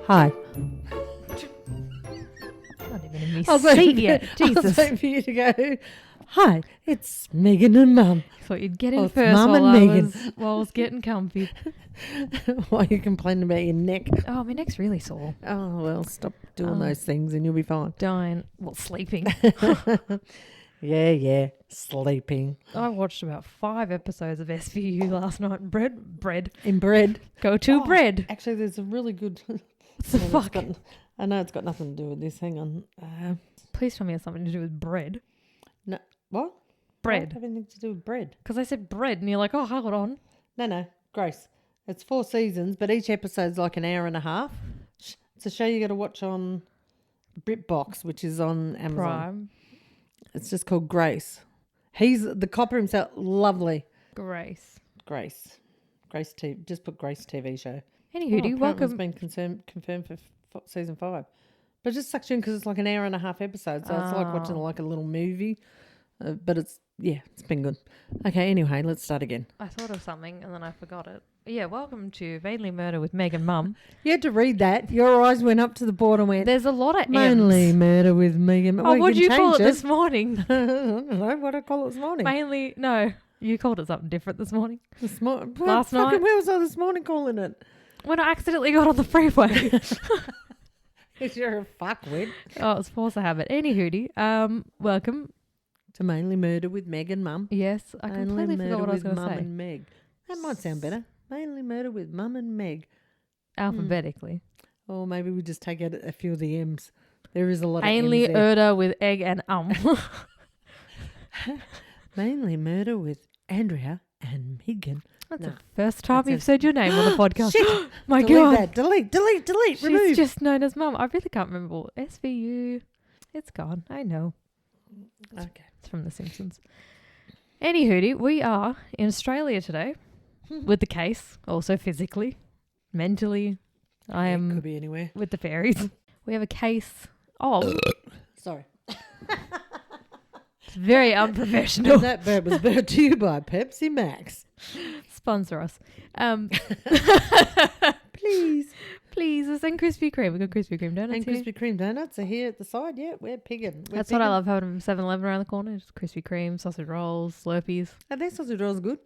Hi. Not even in my seat yet. Jesus. I was waiting for you to go, hi, it's Megan and Mum. Thought you'd get in Oh, it's first Mum while and I Megan. was getting comfy. Why are you complaining about your neck? Oh, my neck's really sore. Oh, well, stop doing those things and you'll be fine. Dying. Well, sleeping. Yeah, sleeping. I watched about 5 episodes of SVU last night. Bread. In bread. Go to bread. Actually, there's a really good... What the fuck? I know it's got nothing to do with this. Hang on. Please tell me it has something to do with bread. No. What? Bread. What have anything to do with bread? Because I said bread and you're like, oh, hold on. No, Grace. It's 4 seasons, but each episode's like an hour and a half. It's a show you got to watch on BritBox, which is on Amazon. Prime. It's just called Grace. He's the copper himself. Lovely. Grace TV. Just put Grace TV show. Anywho, welcome. It's been confirmed for season 5. But it just sucks you in because it's like an hour and a half episode. So it's like watching like a little movie. But it's been good. Okay, anyway, let's start again. I thought of something and then I forgot it. Yeah, welcome to Mainly Murder with Meg and Mum. You had to read that. Your eyes went up to the board and went, There's a lot of Mainly M's. Murder with Megan. Oh, what did you call it this morning? I don't know what I call it this morning. No, you called it something different this morning. Last night? Where was I this morning calling it? When I accidentally got on the freeway. Because you're a fuckwit. Oh, it's force of habit. Anywho, welcome to Mainly Murder with Meg and Mum. Yes, I completely forgot what I was going to say. Mum and Meg. That might sound better. Mainly Murder with Mum and Meg. Alphabetically. Or maybe we just take out a few of the M's. There is a lot of Mainly M's there. Murder with egg and Mainly Murder with Andrea and Megan. That's the first time you've said your name on the podcast. Shit. My delete God. That. Delete. She's Remove. just known as Mum. I really can't remember. SVU. It's gone. I know. Okay. It's from The Simpsons. Anywho, we are in Australia today with the case, also physically, mentally. I am could be anywhere. with the fairies. We have a case of... Sorry. It's very unprofessional. That bird was brought to you by Pepsi Max. Sponsor us. Please. Let's send Krispy Kreme. We've got Krispy Kreme donuts And here. Krispy Kreme donuts are here at the side. Yeah, we're pigging. That's what I love having 7-Eleven around the corner. Just Krispy Kreme, sausage rolls, Slurpees. Are their sausage rolls good?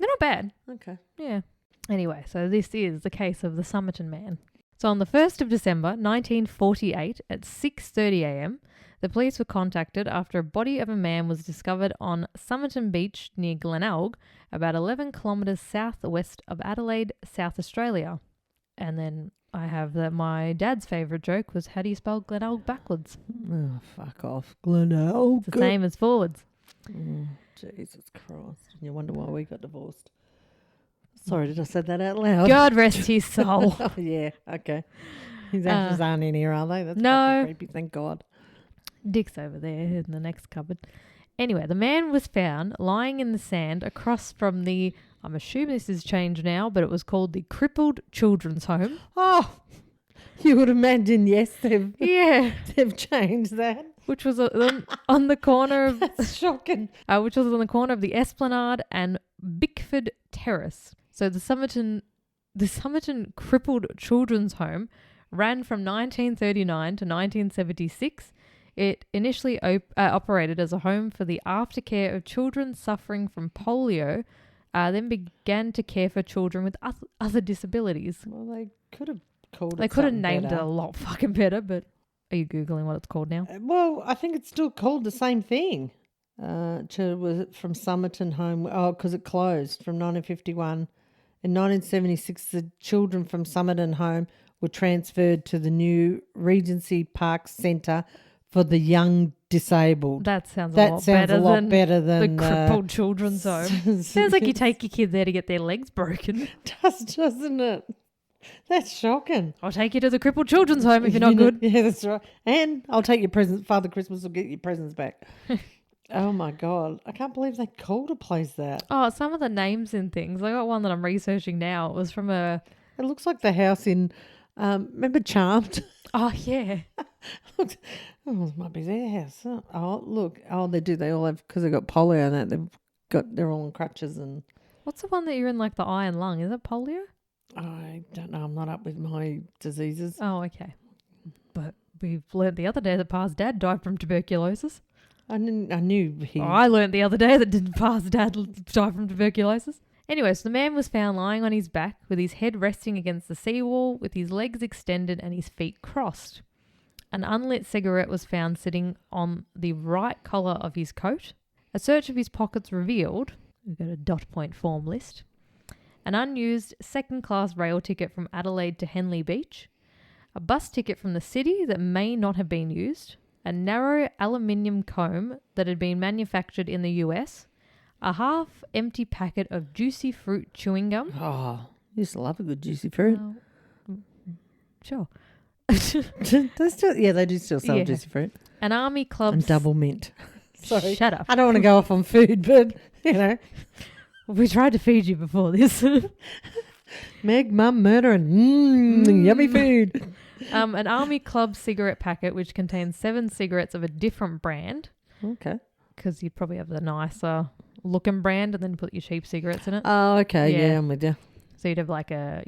They're not bad. Okay. Yeah. Anyway, so this is the case of the Somerton Man. So on the 1st of December, 1948, at 6:30 a.m., the police were contacted after a body of a man was discovered on Somerton Beach near Glenelg, about 11 kilometres southwest of Adelaide, South Australia. And then I have that my dad's favourite joke was, how do you spell Glenelg backwards? Oh, fuck off. Glenelg. It's the same as forwards. Oh, Jesus Christ. You wonder why we got divorced. Sorry, did I say that out loud? God rest his soul. Oh, yeah. Okay. His ashes aren't in here, are they? That's no. fucking creepy, thank God. Dick's over there in the next cupboard. Anyway, the man was found lying in the sand across from the, I'm assuming this has changed now, but it was called the Crippled Children's Home. Oh, you would imagine, yes, they've changed that. Which was on the corner of... That's shocking. Which was on the corner of the Esplanade and Bickford Terrace. So the Somerton Crippled Children's Home ran from 1939 to 1976. It initially operated as a home for the aftercare of children suffering from polio, then began to care for children with other disabilities. Well, they could have called it They could have named better. it a lot fucking better, but are you Googling what it's called now? Well, I think it's still called the same thing. Was it from Somerton Home? Oh, because it closed from 1951. In 1976, the children from Somerton Home were transferred to the new Regency Park Centre for the young disabled. That sounds a lot better than the Crippled Children's Home. Sounds like you take your kid there to get their legs broken. Doesn't it? That's shocking. I'll take you to the Crippled Children's Home if you're not good. Yeah, that's right. And I'll take your presents. Father Christmas will get your presents back. Oh, my God. I can't believe they called a place that. Oh, some of the names and things. I got one that I'm researching now. It was from a... It looks like the house in... remember Charmed? Oh, yeah. It might be their house. Oh, look. Oh, they do. They all have... Because they've got polio and that. They're all on crutches and... What's the one that you're in like the eye and lung? Is it polio? I don't know. I'm not up with my diseases. Oh, okay. But we've learnt the other day that Pa's dad died from tuberculosis. I knew he... I learnt the other day that Pa's dad died from tuberculosis. Anyway, so the man was found lying on his back with his head resting against the seawall, with his legs extended and his feet crossed. An unlit cigarette was found sitting on the right collar of his coat. A search of his pockets revealed, we've got a dot point form list, an unused second-class rail ticket from Adelaide to Henley Beach, a bus ticket from the city that may not have been used, a narrow aluminium comb that had been manufactured in the US, a half-empty packet of juicy fruit chewing gum. Oh, I used to love a good juicy fruit. Sure. They do still sell juicy fruit. An army club... And double mint. Sorry. Shut up. I don't want to go off on food, but, you know. We tried to feed you before this. Meg, mum, murder, and yummy food. An army club cigarette packet which contains 7 cigarettes of a different brand. Okay. Because you'd probably have the nicer looking brand and then put your cheap cigarettes in it. Oh, okay. Yeah, I'm with you. So you'd have like a,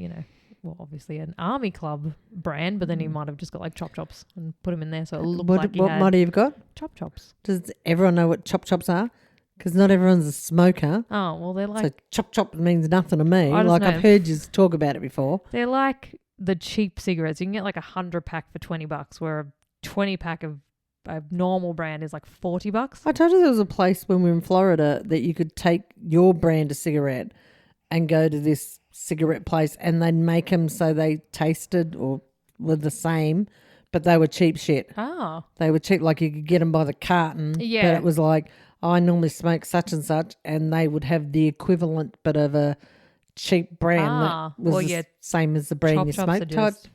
obviously an army club brand, but then you might have just got like Chop Chops and put them in there so it looked like you What had might have got? Chop Chops. Does everyone know what Chop Chops are? Because not everyone's a smoker. Oh, well, they're like... So Chop Chop means nothing to me. I just know. I've heard you talk about it before. They're like the cheap cigarettes. You can get like 100 pack for $20, where a 20 pack of a normal brand is like $40. I told you there was a place when we were in Florida that you could take your brand of cigarette and go to this cigarette place and they'd make them so they tasted or were the same, but they were cheap shit. Oh. They were cheap, like you could get them by the carton. Yeah. But it was like, I normally smoke such and such, and they would have the equivalent but of a cheap brand that was the same as the brand Chop you Chops smoked. are just...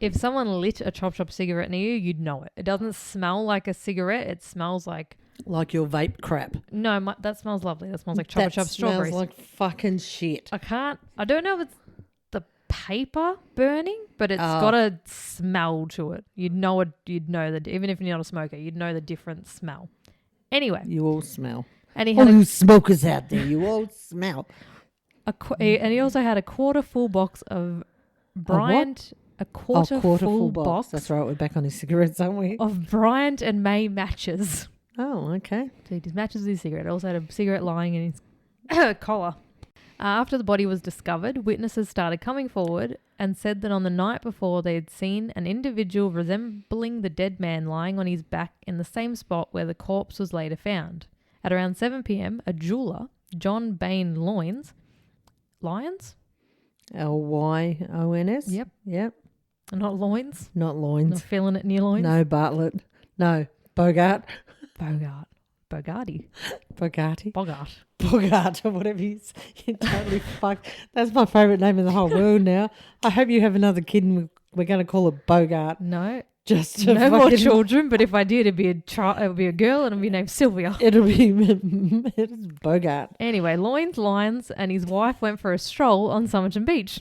If someone lit a Chop Chop cigarette near you, you'd know it. It doesn't smell like a cigarette. It smells like... Like your vape crap. No, that smells lovely. That smells like Chop Chop strawberries. That smells like fucking shit. I don't know if it's the paper burning, but it's got a smell to it. You'd know that even if you're not a smoker, you'd know the different smell. Anyway. You all smell. And he all had you smokers out there, you all smell. And he also had a quarter full box of Bryant... A quarter full box. That's right, we're back on his cigarettes, aren't we? Of Bryant and May matches. Oh, okay. So he just matches with his cigarette. Also had a cigarette lying in his collar. After the body was discovered, witnesses started coming forward and said that on the night before they had seen an individual resembling the dead man lying on his back in the same spot where the corpse was later found. At around 7 p.m, a jeweller, John Bain Lyons? Lyons? Yep. Not loins? Not loins. Not feeling it in your loins? No Bartlett. No Bogart. Bogarty. Bogart or whatever he's. You're totally fucked. That's my favourite name in the whole world now. I hope you have another kid and we're going to call it Bogart. No. Just to no more children, but if I did, it'd be a girl and it'd be named Sylvia. It's Bogart. Anyway, Lyons and his wife went for a stroll on Somerton Beach.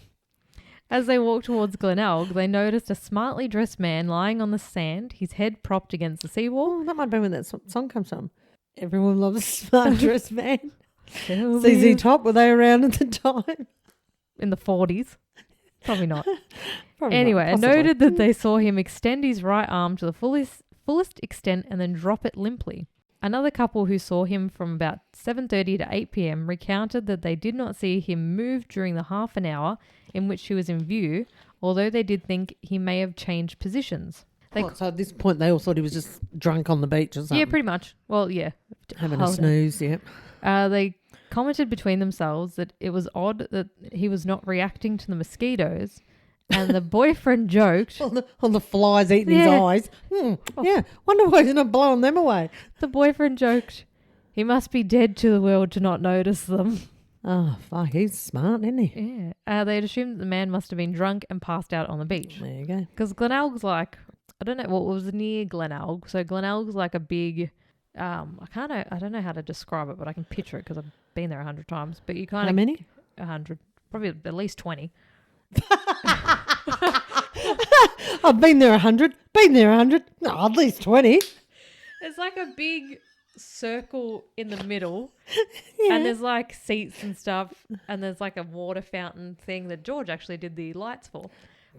As they walked towards Glenelg, they noticed a smartly dressed man lying on the sand, his head propped against the seawall. Oh, that might be when that song comes from. Everyone loves a smart dressed man. ZZ Top, were they around at the time? In the 40s. Probably not. Anyway, I noted that they saw him extend his right arm to the fullest extent and then drop it limply. Another couple who saw him from about 7:30 to 8 p.m. recounted that they did not see him move during the half an hour in which he was in view, although they did think he may have changed positions. So at this point they all thought he was just drunk on the beach or something? Yeah, pretty much. Well, yeah. Having a snooze, yeah. They commented between themselves that it was odd that he was not reacting to the mosquitoes, and the boyfriend joked... on the flies eating his eyes. Yeah, wonder why he's not blowing them away. The boyfriend joked, he must be dead to the world to not notice them. Oh, fuck, he's smart, isn't he? Yeah. They had assumed that the man must have been drunk and passed out on the beach. There you go. Because Glenelg's like... I don't know what was near Glenelg. So Glenelg's like a big... I don't know how to describe it, but I can picture it because I've been there 100 times. But you kind of... How many? 100. Probably at least 20. I've been there 100. Been there 100. No, at least 20. It's like a big circle in the middle. Yeah. And there's like seats and stuff, and there's like a water fountain thing that George actually did the lights for.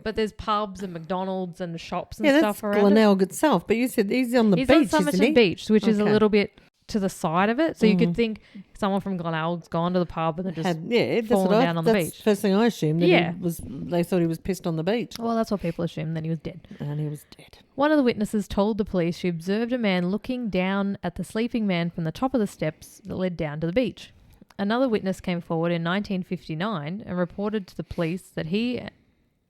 But there's pubs and McDonald's and shops and stuff that's around it. Glenelg itself. But you said he's on the He's beach, on Somerton isn't he? Beach, which is a Okay. little bit to the side of it. So you could think someone from Glenelg's gone to the pub and they're just fallen down on the beach. That's the first thing I assumed. That Yeah. they thought he was pissed on the beach. Well, that's what people assumed. Then he was dead. And he was dead. One of the witnesses told the police she observed a man looking down at the sleeping man from the top of the steps that led down to the beach. Another witness came forward in 1959 and reported to the police that he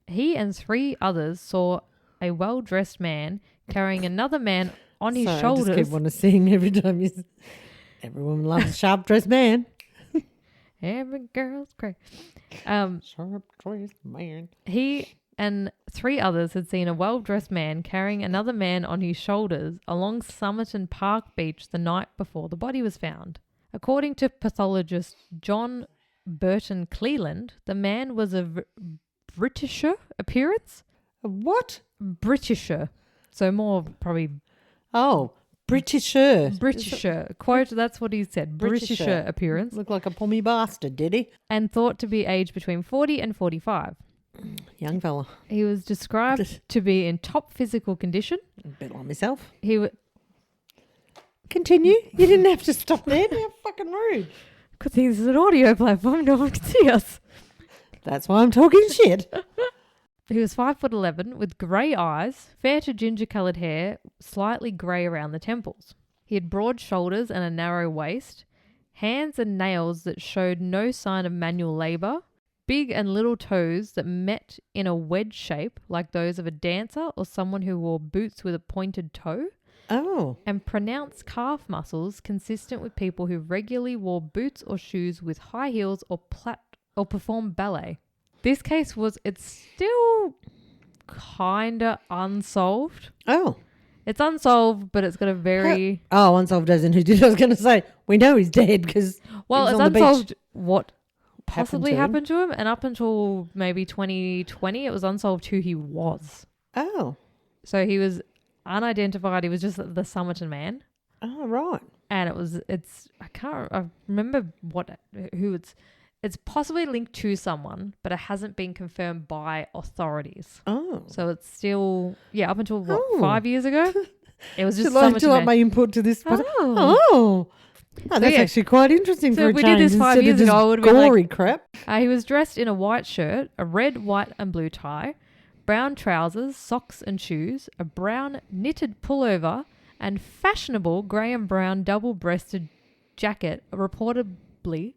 and 3 others saw a well-dressed man carrying another man on his shoulders. I just keep wanting to sing every time every woman loves a sharp-dressed man. Every girl's crazy. Sharp-dressed man. He and 3 others had seen a well-dressed man carrying another man on his shoulders along Somerton Park Beach the night before the body was found. According to pathologist John Burton Cleland, the man was of Britisher appearance. What? Britisher. So more probably Oh, Britisher. Britisher. Quote, that's what he said. Britisher appearance. Looked like a pommy bastard, did he? And thought to be aged between 40 and 45. Young fella. He was described to be in top physical condition. A bit like myself. Continue. You didn't have to stop there. How fucking rude. Because this is an audio platform. No one can see us. That's why I'm talking shit. He was 5'11" with grey eyes, fair to ginger-coloured hair, slightly grey around the temples. He had broad shoulders and a narrow waist, hands and nails that showed no sign of manual labour, big and little toes that met in a wedge shape like those of a dancer or someone who wore boots with a pointed toe, Oh. and pronounced calf muscles consistent with people who regularly wore boots or shoes with high heels or performed ballet. This case it's still kinda unsolved. Oh. It's unsolved, but it's got a very... Oh, unsolved as in who did. I was going to say, we know he's dead because Well, it's unsolved what possibly happened happened to him, and up until maybe 2020, it was unsolved who he was. Oh. So he was unidentified. He was just the Somerton Man. Oh, right. And I remember who it's possibly linked to someone, but it hasn't been confirmed by authorities. Oh. So it's still, up until 5 years ago, it was just Do you like my input to this? Oh, that's actually quite interesting for a we change. did this 5 years ago, I would have been gory like, crap. He was dressed in a white shirt, a red, white and blue tie, brown trousers, socks and shoes, a brown knitted pullover, and fashionable grey and brown double-breasted jacket, reportedly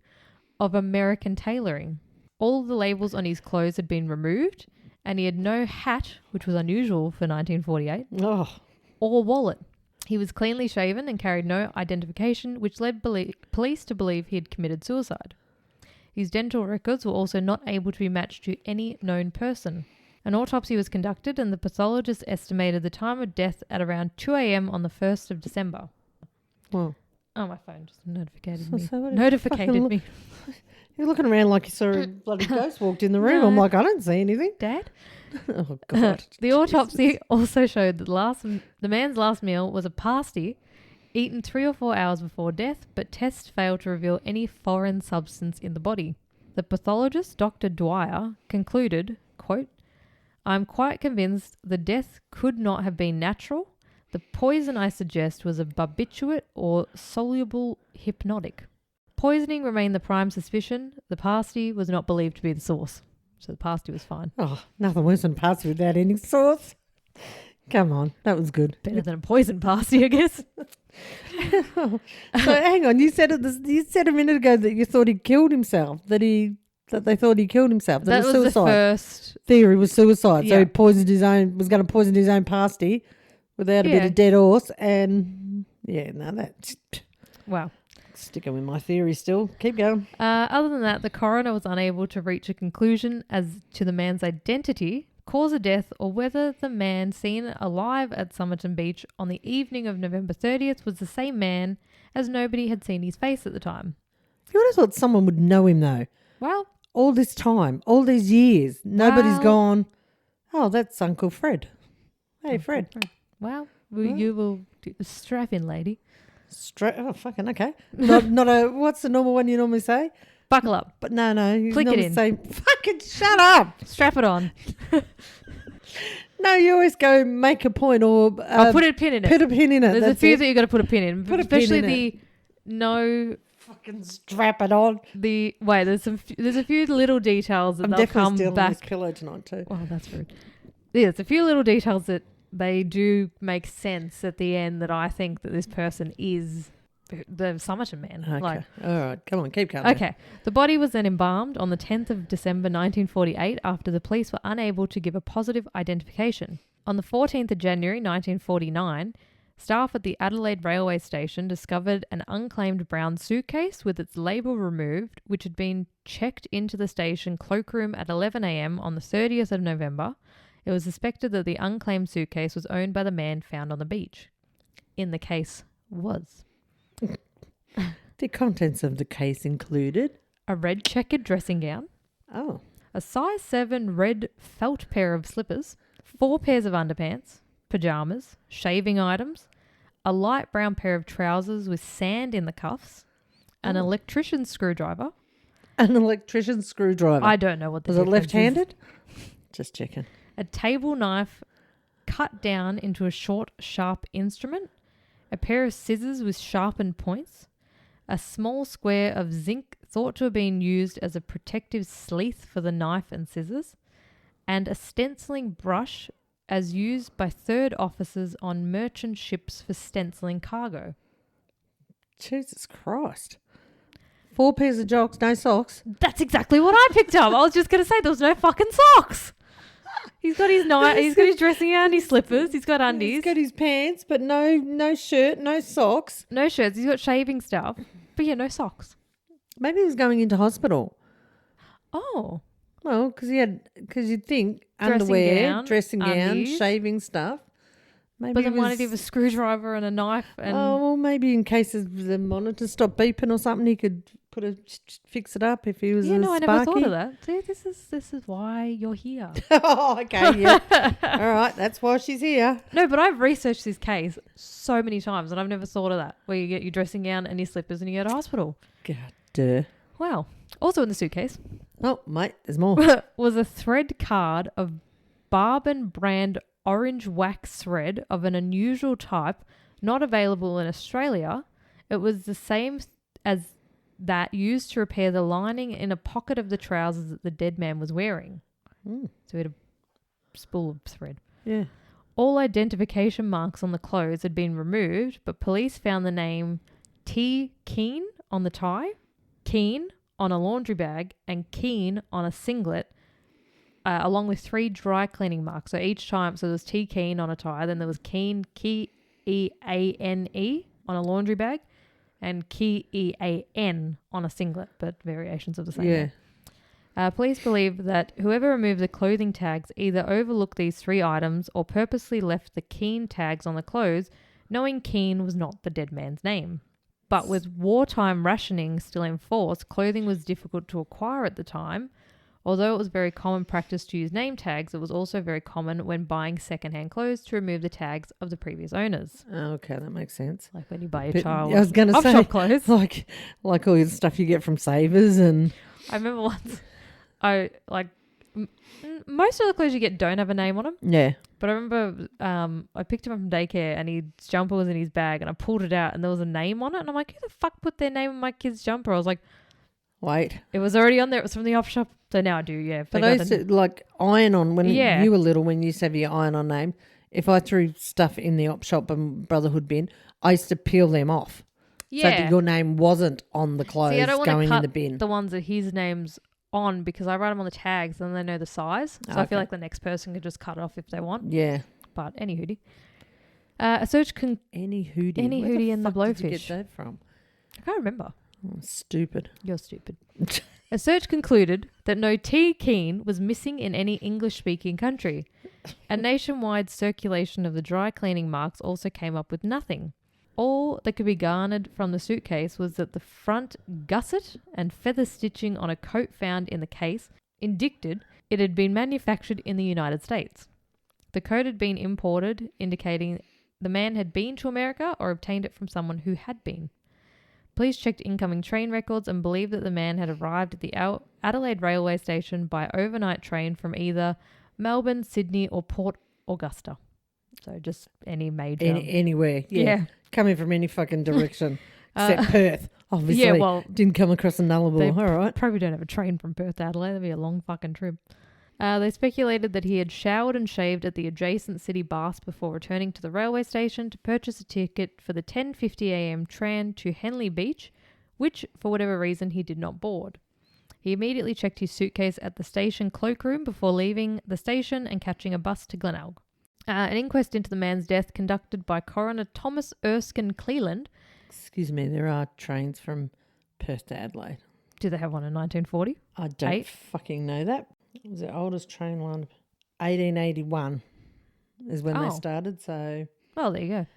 of American tailoring. All the labels on his clothes had been removed, and he had no hat, which was unusual for 1948, or wallet. He was cleanly shaven and carried no identification, which led police to believe he had committed suicide. His dental records were also not able to be matched to any known person. An autopsy was conducted, and the pathologist estimated the time of death at around 2 a.m. on the 1st of December. Well, oh, my phone just notificated me. So Notificated me. You're looking around like you saw a bloody ghost walked in the room. No. I'm like, I don't see anything. Dad? Oh, God. The autopsy also showed that the man's last meal was a pasty eaten 3 or 4 hours before death, but tests failed to reveal any foreign substance in the body. The pathologist, Dr. Dwyer, concluded, quote, "I'm quite convinced the death could not have been natural. The poison I suggest was a barbiturate or soluble hypnotic. Poisoning remained the prime suspicion. The pasty was not believed to be the source." So the pasty was fine. Oh, nothing worse than pasty without any sauce. Come on, that was good. Better than a poison pasty, I guess. So hang on, you said a minute ago that you thought he killed himself. That they thought he killed himself. That was suicide. the first Theory was suicide. Yeah. So he was going to poison his own pasty without a bit of dead horse. And Wow. Sticking with my theory still. Keep going. Other than that, the coroner was unable to reach a conclusion as to the man's identity, cause of death, or whether the man seen alive at Somerton Beach on the evening of November 30th was the same man, as nobody had seen his face at the time. You would have thought someone would know him though. Well, all this time, all these years, nobody's gone, oh, that's Uncle Fred. Hey, Fred. Well, you will strap in, lady. Oh, fucking okay. Not a. What's the normal one you normally say? Buckle up. But no. You Click it normally in. say, fucking shut up. Strap it on. No, you always go make a point or I'll put a pin in it. Put a pin in it. There's a few that you got to put a pin in. Put a pin especially in the no. Fucking strap it on. There's a few little details that I'm they'll definitely come stealing back. this pillow tonight too. Well, that's rude. Yeah, there's a few little details that they do make sense at the end that I think that this person is the Somerton Man. Okay. All right. Come on. Keep going. Okay. The body was then embalmed on the 10th of December 1948 after the police were unable to give a positive identification. On the 14th of January 1949, staff at the Adelaide railway station discovered an unclaimed brown suitcase with its label removed, which had been checked into the station cloakroom at 11 a.m. on the 30th of November. It was suspected that the unclaimed suitcase was owned by the man found on the beach. In the case was The contents of the case included a red checkered dressing gown, a size 7 red felt pair of slippers, 4 pairs of underpants, pajamas, shaving items, a light brown pair of trousers with sand in the cuffs, an electrician's screwdriver. An electrician's screwdriver. I don't know what the Was it difference is. left-handed? Just checking. A table knife cut down into a short, sharp instrument, a pair of scissors with sharpened points, a small square of zinc thought to have been used as a protective sleeve for the knife and scissors, and a stenciling brush as used by third officers on merchant ships for stenciling cargo. Jesus Christ. 4 pairs of jocks, no socks. That's exactly what I picked up. I was just going to say there was no fucking socks. He's got his knife, he's got his dressing gown, his slippers, he's got undies. He's got his pants, but no shirt, no socks. No shirts, he's got shaving stuff, but yeah, no socks. Maybe he was going into hospital. Oh. Well, because you'd think Dressing underwear, gown, dressing gown, undies. shaving stuff. Maybe But then it why was, did he have a screwdriver and a knife? And oh, well, maybe in case the monitor stopped beeping or something, he could fix it up if he was yeah, a no, I sparky. never thought of that. See, this is why you're here. Oh, okay, yeah. All right, that's why she's here. No, but I've researched this case so many times and I've never thought of that. Where you get your dressing gown and your slippers and you go to hospital. God, duh. Wow. Also in the suitcase Oh, mate, there's more. was a thread card of Barben brand orange wax thread of an unusual type, not available in Australia. It was the same as that used to repair the lining in a pocket of the trousers that the dead man was wearing. So he had a spool of thread. Yeah. All identification marks on the clothes had been removed, but police found the name T. Keane on the tie, Keane on a laundry bag, and Keane on a singlet, along with 3 dry cleaning marks. So each time, so there was T. Keane on a tie, then there was Keane, Keane on a laundry bag, and Kean on a singlet, but variations of the same name. Police believe that whoever removed the clothing tags either overlooked these 3 items or purposely left the Keane tags on the clothes, knowing Keane was not the dead man's name. But with wartime rationing still in force, clothing was difficult to acquire at the time. Although it was very common practice to use name tags, it was also very common when buying second-hand clothes to remove the tags of the previous owners. Okay, that makes sense. Like when you buy your But child I was going to say, off-shop clothes. like all the stuff you get from Savers and... I remember once, most of the clothes you get don't have a name on them. Yeah. But I remember I picked him up from daycare and his jumper was in his bag and I pulled it out and there was a name on it. And I'm like, who the fuck put their name on my kid's jumper? I was like, Wait. it was already on there. It was from the op shop. So now I do, yeah. But I used to, like, iron on, when Yeah. you were little, when you used to have your iron on name, if I threw stuff in the op shop and Brotherhood bin, I used to peel them off. So that your name wasn't on the clothes See, I don't want going to cut in the bin. the ones that his name's on because I write them on the tags and they know the size. So I feel Okay. like the next person could just cut it off if they want. Yeah. But any hootie. A search Any hoodie. Any Where hoodie and the fuck did you blowfish. get that from? I can't remember. Oh, stupid. You're stupid. A search concluded that no T. Keane was missing in any English-speaking country. A nationwide circulation of the dry cleaning marks also came up with nothing. All that could be garnered from the suitcase was that the front gusset and feather stitching on a coat found in the case indicated it had been manufactured in the United States. The coat had been imported, indicating the man had been to America or obtained it from someone who had been. Police checked incoming train records and believed that the man had arrived at the Adelaide railway station by overnight train from either Melbourne, Sydney or Port Augusta. So just any major... Anywhere, yeah. Coming from any fucking direction except Perth, obviously. Yeah, well... Didn't come across a Nullarbor, all right. Probably don't have a train from Perth to Adelaide. That'd be a long fucking trip. They speculated that he had showered and shaved at the adjacent city baths before returning to the railway station to purchase a ticket for the 10:50 a.m. tram to Henley Beach, which, for whatever reason, he did not board. He immediately checked his suitcase at the station cloakroom before leaving the station and catching a bus to Glenelg. An inquest into the man's death conducted by Coroner Thomas Erskine Cleland. Excuse me, there are trains from Perth to Adelaide. Did they have one in 1940? I don't fucking know that. It was the oldest train line. 1881 is when they started, so... Well, there you go.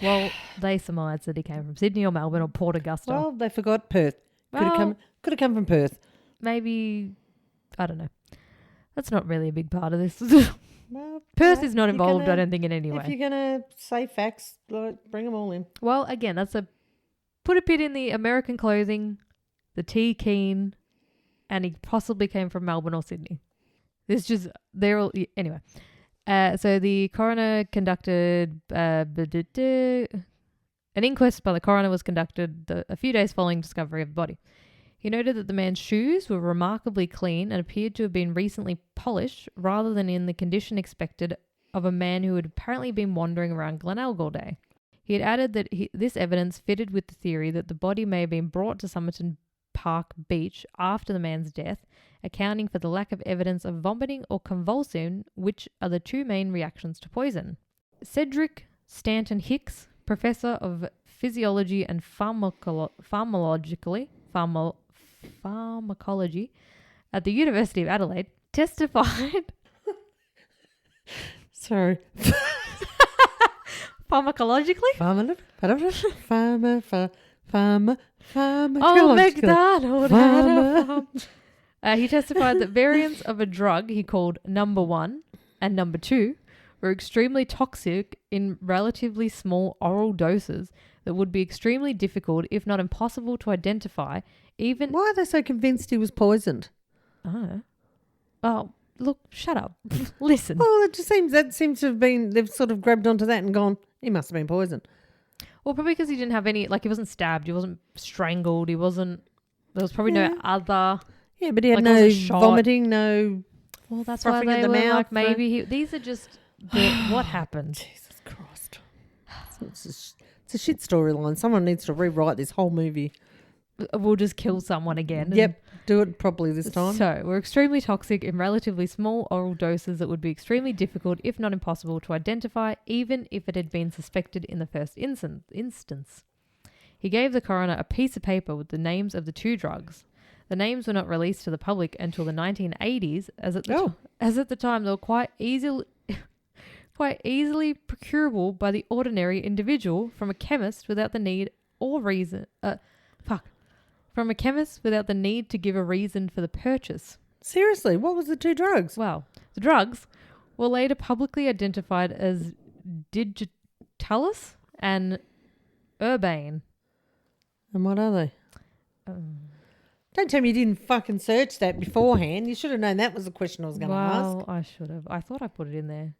Well, they surmised that he came from Sydney or Melbourne or Port Augusta. Well, they forgot Perth. Could have come from Perth. Maybe, I don't know. That's not really a big part of this. Well, Perth is not involved, I don't think, in any way. If you're going to say facts, bring them all in. Well, again, put a bit in the American clothing, the tea keen, and he possibly came from Melbourne or Sydney. They're all, anyway. So the coroner conducted, an inquest by the coroner was conducted a few days following discovery of the body. He noted that the man's shoes were remarkably clean and appeared to have been recently polished rather than in the condition expected of a man who had apparently been wandering around Glenelg all day. He had added that this evidence fitted with the theory that the body may have been brought to Somerton Park Beach after the man's death, accounting for the lack of evidence of vomiting or convulsion, which are the two main reactions to poison. Cedric Stanton Hicks, professor of physiology and pharmacology at the University of Adelaide, testified... Sorry. Pharmacologically? Oh, McDonald had a farm. He testified that variants of a drug he called number 1 and number 2 were extremely toxic in relatively small oral doses that would be extremely difficult, if not impossible, to identify. Even why are they so convinced he was poisoned? I don't know. Oh, look, shut up. Listen. Well, that seems to have been, they've sort of grabbed onto that and gone, he must have been poisoned. Well, probably because he didn't have any, he wasn't stabbed, he wasn't strangled, there was probably no other... Yeah, but he had no vomiting, no... Well, that's why they were mouth, maybe these are just... what happened? Jesus Christ. It's a shit storyline. Someone needs to rewrite this whole movie. We'll just kill someone again. Yep, do it properly this time. So, we're extremely toxic in relatively small oral doses that would be extremely difficult, if not impossible, to identify, even if it had been suspected in the first instance. He gave the coroner a piece of paper with the names of the two drugs. The names were not released to the public until the 1980s, as at the time they were quite easily procurable by the ordinary individual from a chemist without the need from a chemist without the need to give a reason for the purchase. Seriously, what was the two drugs? Well, the drugs were later publicly identified as digitalis and urbane. And what are they? Don't tell me you didn't fucking search that beforehand. You should have known that was the question I was going to ask. Well, I should have. I thought I put it in there.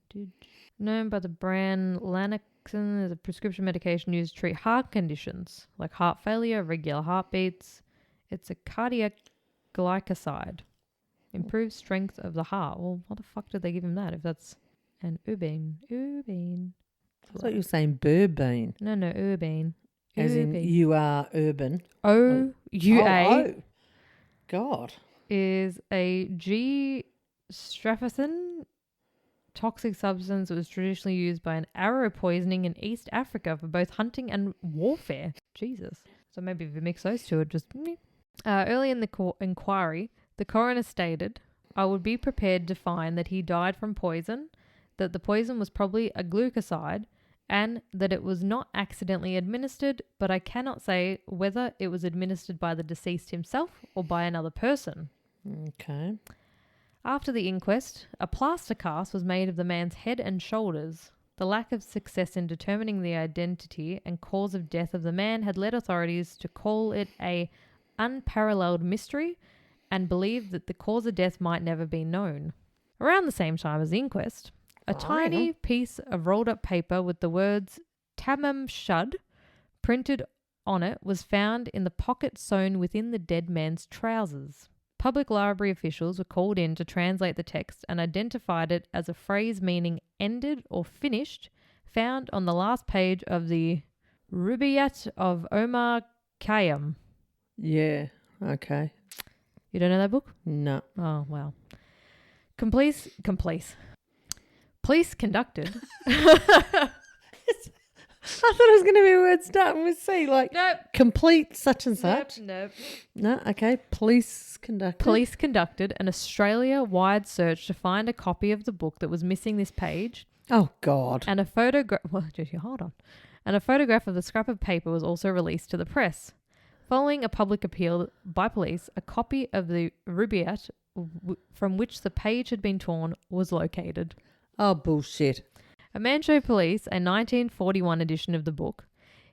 Known by the brand Lanaxin as a prescription medication used to treat heart conditions like heart failure, irregular heartbeats. It's a cardiac glycoside. Improves strength of the heart. Well, what the fuck did they give him that if that's an urbane? I thought you were saying burbane. No, urbane. As in you are urban. O-U-A. God. Is a G-streptozin toxic substance that was traditionally used by an arrow poisoning in East Africa for both hunting and warfare. Jesus. So maybe if you mix those two, it just... early in the inquiry, the coroner stated, I would be prepared to find that he died from poison, that the poison was probably a glucoside, and that it was not accidentally administered, but I cannot say whether it was administered by the deceased himself or by another person. Okay. After the inquest, a plaster cast was made of the man's head and shoulders. The lack of success in determining the identity and cause of death of the man had led authorities to call it a unparalleled mystery and believe that the cause of death might never be known. Around the same time as the inquest, a tiny piece of rolled up paper with the words Tamám Shud printed on it was found in the pocket sewn within the dead man's trousers. Public library officials were called in to translate the text and identified it as a phrase meaning ended or finished, found on the last page of the Rubaiyat of Omar Khayyam. Yeah, okay. You don't know that book? No. Oh, well. Police conducted. I thought it was going to be a word starting with C, like Nope. complete such and such. Nope. No, okay. Police conducted an Australia-wide search to find a copy of the book that was missing this page. Oh, God. And a photograph. Well, hold on. And a photograph of the scrap of paper was also released to the press. Following a public appeal by police, a copy of the Rubaiyat from which the page had been torn was located. Oh, bullshit. A man showed police a 1941 edition of the book.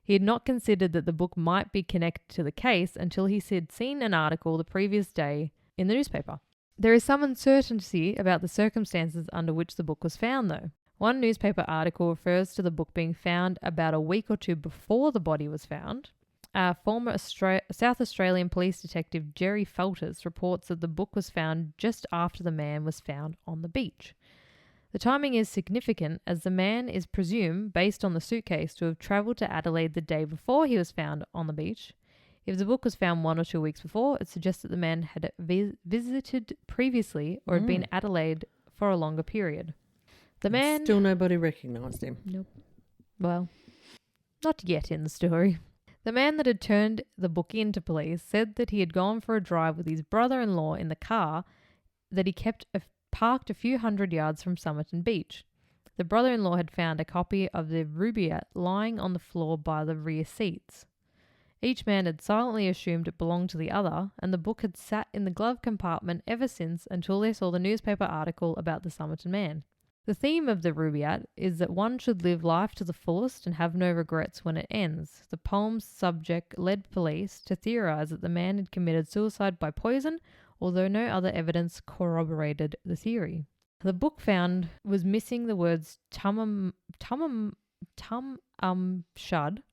He had not considered that the book might be connected to the case until he had seen an article the previous day in the newspaper. There is some uncertainty about the circumstances under which the book was found, though. One newspaper article refers to the book being found about a week or two before the body was found. Former South Australian police detective Jerry Felters reports that the book was found just after the man was found on the beach. The timing is significant as the man is presumed, based on the suitcase, to have travelled to Adelaide the day before he was found on the beach. If the book was found 1 or 2 weeks before, it suggests that the man had visited previously or had been Adelaide for a longer period. The man... Still nobody recognised him. Nope. Well, not yet in the story. The man that had turned the book in to police said that he had gone for a drive with his brother-in-law in the car that he kept parked a few hundred yards from Somerton Beach. The brother-in-law had found a copy of the Rubaiyat lying on the floor by the rear seats. Each man had silently assumed it belonged to the other, and the book had sat in the glove compartment ever since until they saw the newspaper article about the Somerton Man. The theme of the Rubaiyat is that one should live life to the fullest and have no regrets when it ends. The poem's subject led police to theorise that the man had committed suicide by poison, although no other evidence corroborated the theory. The book found was missing the words Tamám Shud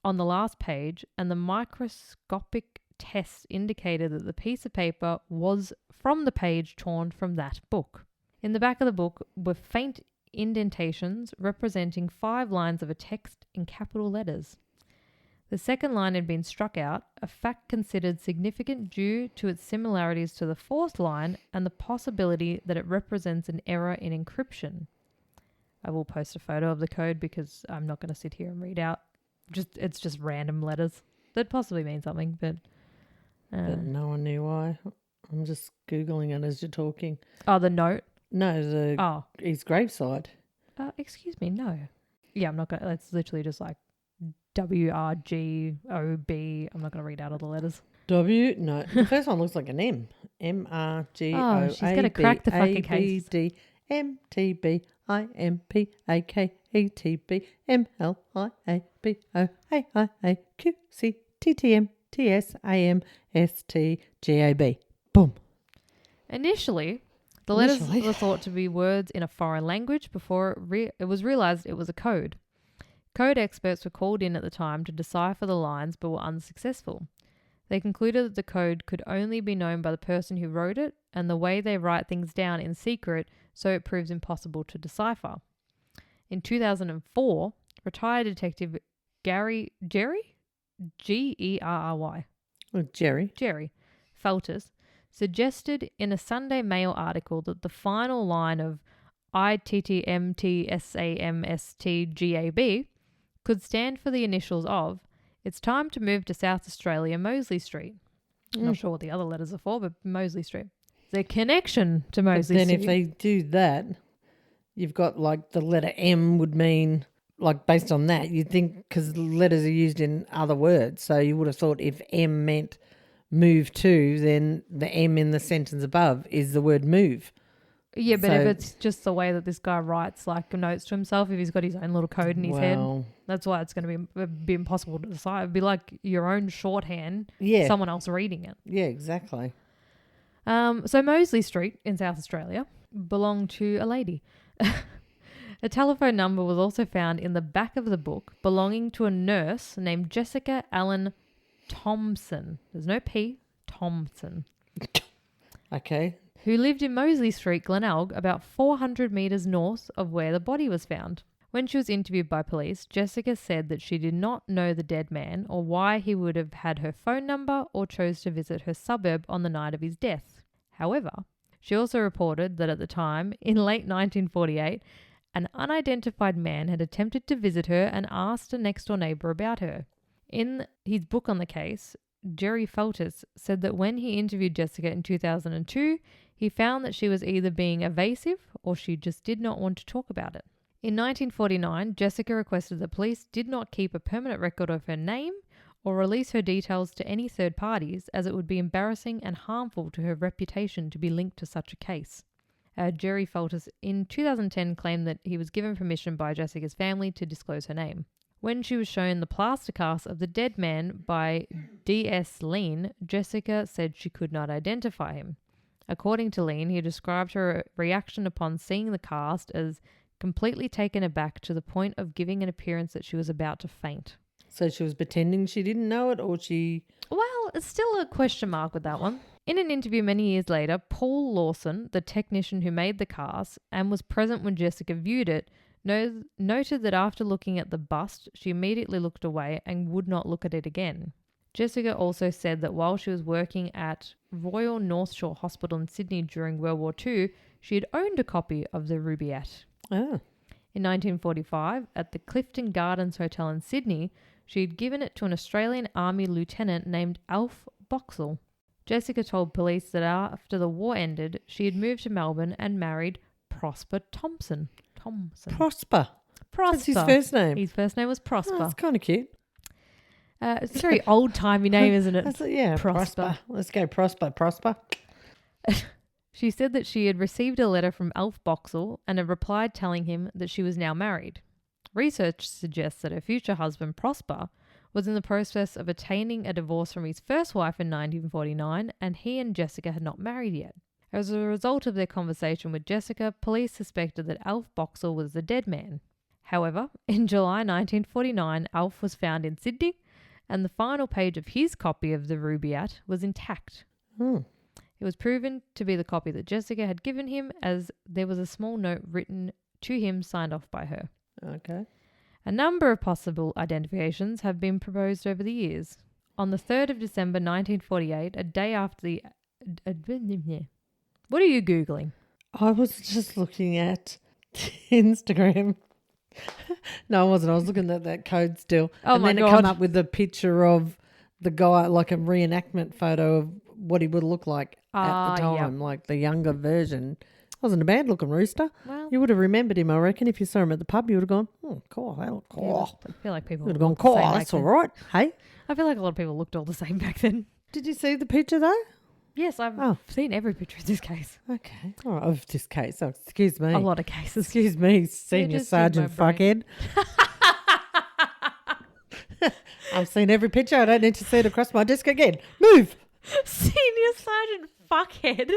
on the last page, and the microscopic tests indicated that the piece of paper was from the page torn from that book. In the back of the book were faint indentations representing 5 lines of a text in capital letters. The second line had been struck out, a fact considered significant due to its similarities to the 4th line and the possibility that it represents an error in encryption. I will post a photo of the code because I'm not going to sit here and read out. It's just random letters that possibly mean something, but no one knew why. I'm just Googling it as you're talking. Oh, the note? No, his graveside. Excuse me, no. Yeah, I'm not going to. It's literally just like WRGOB. I'm not going to read out all the letters. No, the first one looks like an M. MRGOABABD Oh, she's going to crack the fucking case. MTBIMPAKHETBMLIABOQCTTMTSAMSTGAB. Boom. Initially, the letters were thought to be words in a foreign language before it was realised it was a code. Code experts were called in at the time to decipher the lines but were unsuccessful. They concluded that the code could only be known by the person who wrote it and the way they write things down in secret, so it proves impossible to decipher. In 2004, retired detective Jerry Gerry Felters suggested in a Sunday Mail article that the final line of ITTMTSAMSTGAB could stand for the initials of "It's time to move to South Australia, Mosley Street." Not sure what the other letters are for, but Mosley Street. The connection to Mosley Street. Then if they do that, you've got like the letter M would mean, like based on that, you'd think, because letters are used in other words, so you would have thought if M meant move to, then the M in the sentence above is the word move. Yeah, but So- if it's just the way that this guy writes like notes to himself, if he's got his own little code in his head, that's why it's going to be impossible to decide. It'd be like your own shorthand, Yeah. someone else reading it. Yeah, exactly. So Mosley Street in South Australia belonged to a lady. A telephone number was also found in the back of the book belonging to a nurse named Jessica Allen Thompson. There's no P. Thompson. Okay. Who lived in Mosley Street, Glenelg, about 400 metres north of where the body was found. When she was interviewed by police, Jessica said that she did not know the dead man or why he would have had her phone number or chose to visit her suburb on the night of his death. However, she also reported that at the time, in late 1948, an unidentified man had attempted to visit her and asked a next-door neighbour about her. In his book on the case, Jerry Feltus said that when he interviewed Jessica in 2002, he found that she was either being evasive or she just did not want to talk about it. In 1949, Jessica requested the police did not keep a permanent record of her name or release her details to any third parties, as it would be embarrassing and harmful to her reputation to be linked to such a case. Jerry Feltus in 2010 claimed that he was given permission by Jessica's family to disclose her name. When she was shown the plaster cast of the dead man by D.S. Lean, Jessica said she could not identify him. According to Lean, he described her reaction upon seeing the cast as completely taken aback to the point of giving an appearance that she was about to faint. So she was pretending she didn't know it, or she... Well, it's still a question mark with that one. In an interview many years later, Paul Lawson, the technician who made the cast and was present when Jessica viewed it, noted that after looking at the bust, she immediately looked away and would not look at it again. Jessica also said that while she was working at Royal North Shore Hospital in Sydney during World War II, she had owned a copy of the Rubaiyat. Oh. In 1945, at the Clifton Gardens Hotel in Sydney, she had given it to an Australian Army lieutenant named Alf Boxall. Jessica told police that after the war ended, she had moved to Melbourne and married Prosper Thompson. Prosper. That's his first name. His first name was Prosper. Oh, that's kind of cute. It's a very old-timey name, isn't it? Yeah, Prosper. Let's go Prosper. She said that she had received a letter from Alf Boxall and had replied telling him that she was now married. Research suggests that her future husband, Prosper, was in the process of obtaining a divorce from his first wife in 1949, and he and Jessica had not married yet. As a result of their conversation with Jessica, police suspected that Alf Boxall was the dead man. However, in July 1949, Alf was found in Sydney, and the final page of his copy of the Rubaiyat was intact. Oh. It was proven to be the copy that Jessica had given him, as there was a small note written to him signed off by her. Okay. A number of possible identifications have been proposed over the years. On the 3rd of December 1948, a day after the... What are you Googling? I was just looking at Instagram. No, I wasn't. I was looking at that code still. Oh, and my then God. it come up with a picture of the guy, like a reenactment photo of what he would look like at the time, like the younger version. Wasn't a bad looking rooster. Well, You would have remembered him, I reckon. If you saw him at the pub, you would have gone, oh, cool, that look cool. I feel like people You would have gone, looked the cool, same back that's all then. right. Hey, I feel like a lot of people looked all the same back then. did you see the picture though? Yes, I've seen every picture of this case. Okay. All right, of this case. Oh, excuse me. A lot of cases. Excuse me, Senior just in Sergeant my Fuckhead. I've seen every picture. I don't need to see it across my desk again. Move. Senior Sergeant Fuckhead.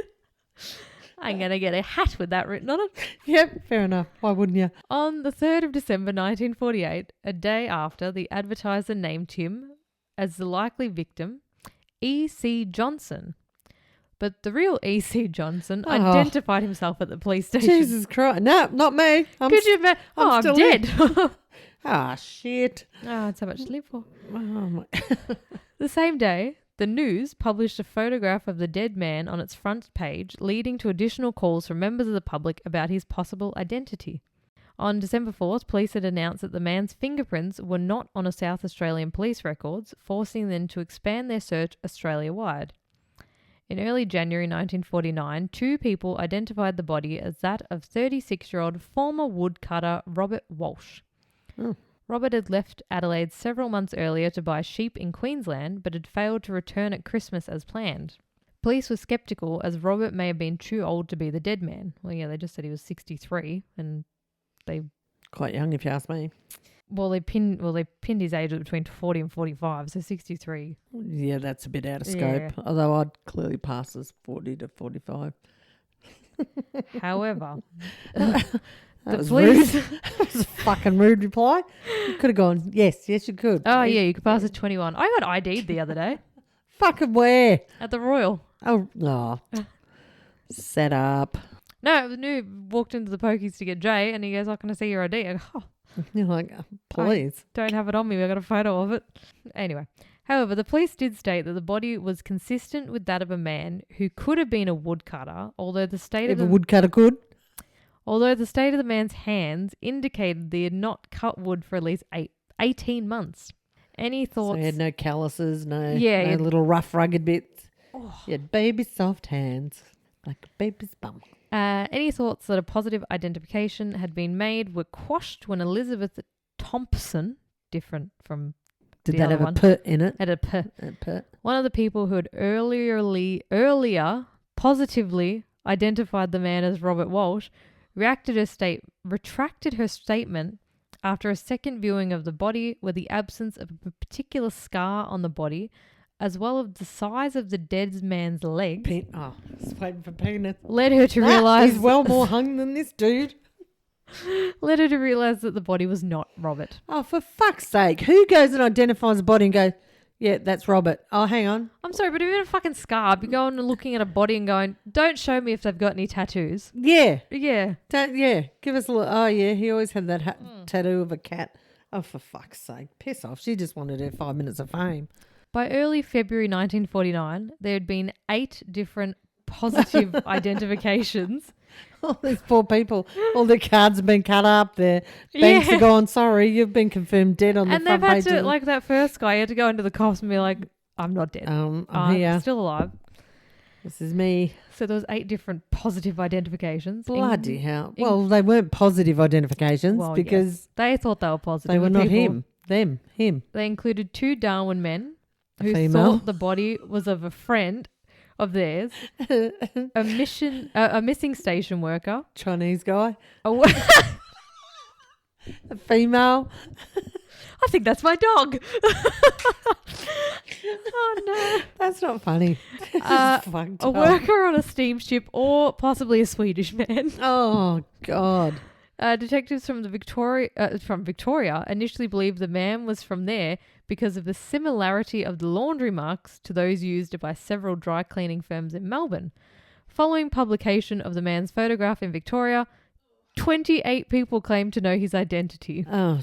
I'm going to get a hat with that written on it. Yep, fair enough. Why wouldn't you? On the 3rd of December 1948, a day after, the advertiser named him as the likely victim, E.C. Johnson. But the real E.C. Johnson identified himself at the police station. Jesus Christ. No, not me. Could you imagine? I'm still dead. Ah, shit. It's so much to live for. Oh, my. The same day, the News published a photograph of the dead man on its front page, leading to additional calls from members of the public about his possible identity. On December 4th, police had announced that the man's fingerprints were not on a South Australian police records, forcing them to expand their search Australia-wide. In early January 1949, 2 people identified the body as that of 36-year-old former woodcutter Robert Walsh. Oh. Robert had left Adelaide several months earlier to buy sheep in Queensland, but had failed to return at Christmas as planned. Police were skeptical as Robert may have been too old to be the dead man. Well, yeah, they just said he was 63 and they... Quite young if you ask me. They pinned his age at between 40 and 45, so 63. Yeah, that's a bit out of scope. Yeah. Although I'd clearly pass as 40 to 45. However, That the was police... rude. That was a fucking rude reply. You could have gone, yes, you could. Oh, yeah, you could pass as 21. I got ID'd the other day Fucking where? at the Royal. Oh. Set up. No, it was new. Walked into the pokies to get Jay, and he goes, "I'm going to see your ID." I go, "Oh, You're like, please. don't have it on me. I got a photo of it." Anyway, however, the police did state that the body was consistent with that of a man who could have been a woodcutter, although the state If a woodcutter could. Although the state of the man's hands indicated they had not cut wood for at least 18 months. Any thoughts? So he had no calluses, no Yeah, little rough, rugged bits. Oh. He had baby soft hands, like a baby's bum. Any thoughts that a positive identification had been made were quashed when Elizabeth Thompson, different from Did the that other have a one, put in it? had a P. A put. One of the people who had earlier positively identified the man as Robert Walsh retracted her statement after a second viewing of the body, where the absence of a particular scar on the body, as well as the size of the dead man's legs, Just waiting for penis. led her to realise He's well more hung than this dude. led her to realise that the body was not Robert. Oh, for fuck's sake. Who goes and identifies a body and goes, yeah, that's Robert. Oh, hang on. I'm sorry, but if you had a fucking scar, I'd be going and looking at a body and going, "Don't show me if they've got any tattoos." Yeah. Yeah. Give us a look. Oh, yeah, he always had that tattoo of a cat. Oh, for fuck's sake. Piss off. She just wanted her 5 minutes of fame. By early February 1949, there had been 8 different positive identifications. All these poor people. All their cards have been cut up. Their banks are gone. Sorry, you've been confirmed dead on the And front they've had page. to, like that first guy, he had to go into the cops and be like, "I'm not dead. I'm here. Still alive." This is me. So there was 8 different positive identifications. Bloody hell. Well, they weren't positive identifications because they thought they were positive. they were not people. him. They included 2 Darwin men who female. thought the body was of a friend of theirs, a missing station worker, Chinese guy. a A female. I think that's my dog. Oh no. That's not funny. Fucked A up. worker on a steamship, or possibly a Swedish man. Oh, God. Detectives from Victoria initially believed the man was from there because of the similarity of the laundry marks to those used by several dry cleaning firms in Melbourne. Following publication of the man's photograph in Victoria, 28 people claimed to know his identity. Oh,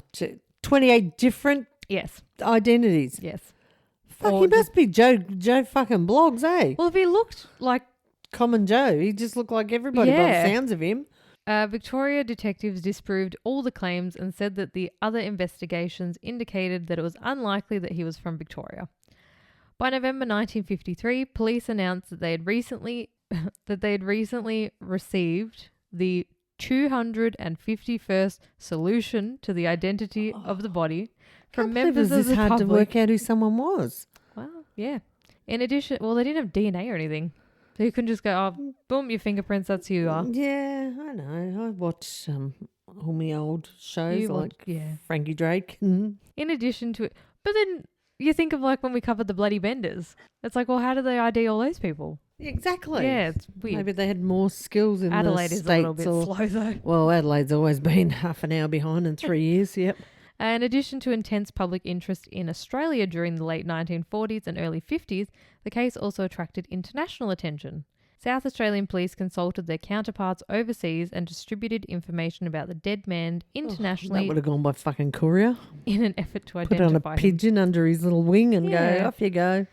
28 different Yes. identities. Yes. Fuck, Or he must be Joe fucking Blogs, eh? Well, if he looked like... Common Joe. He just looked like everybody by Yeah. the sounds of him. Victoria detectives disproved all the claims and said that the other investigations indicated that it was unlikely that he was from Victoria. By November 1953, police announced that they had recently received the 251st solution to the identity of the body from members of the hard public. to work out who someone was. Well, yeah. In addition, they didn't have DNA or anything. So you couldn't just go, "Oh, boom, your fingerprints, that's who you are." Yeah, I know. I watch all my old shows Yeah. Frankie Drake. In addition to it. But then you think of like when we covered the Bloody Benders. It's like, well, how do they ID all those people? Exactly. Yeah, it's weird. Maybe they had more skills in Adelaide the is States. a little bit slow though. Well, Adelaide's always been half an hour behind in 3 years, yep. In addition to intense public interest in Australia during the late 1940s and early 50s, the case also attracted international attention. South Australian police consulted their counterparts overseas and distributed information about the dead man internationally That would have gone by fucking courier. in an effort to Put on identify a him. pigeon under his little wing and Yeah. go, off you go.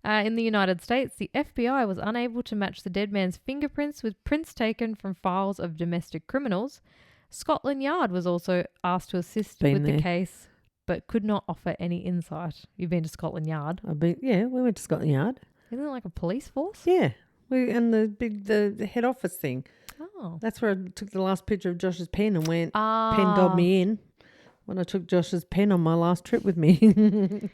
In the United States, the FBI was unable to match the dead man's fingerprints with prints taken from files of domestic criminals. Scotland Yard was also asked to assist Been with there. the case, but could not offer any insight. You've been to Scotland Yard. We went to Scotland Yard. Isn't it like a police force? Yeah. And the head office thing. Oh. That's where I took the last picture of Josh's pen and went, Ah. pen dobbed me in when I took Josh's pen on my last trip with me.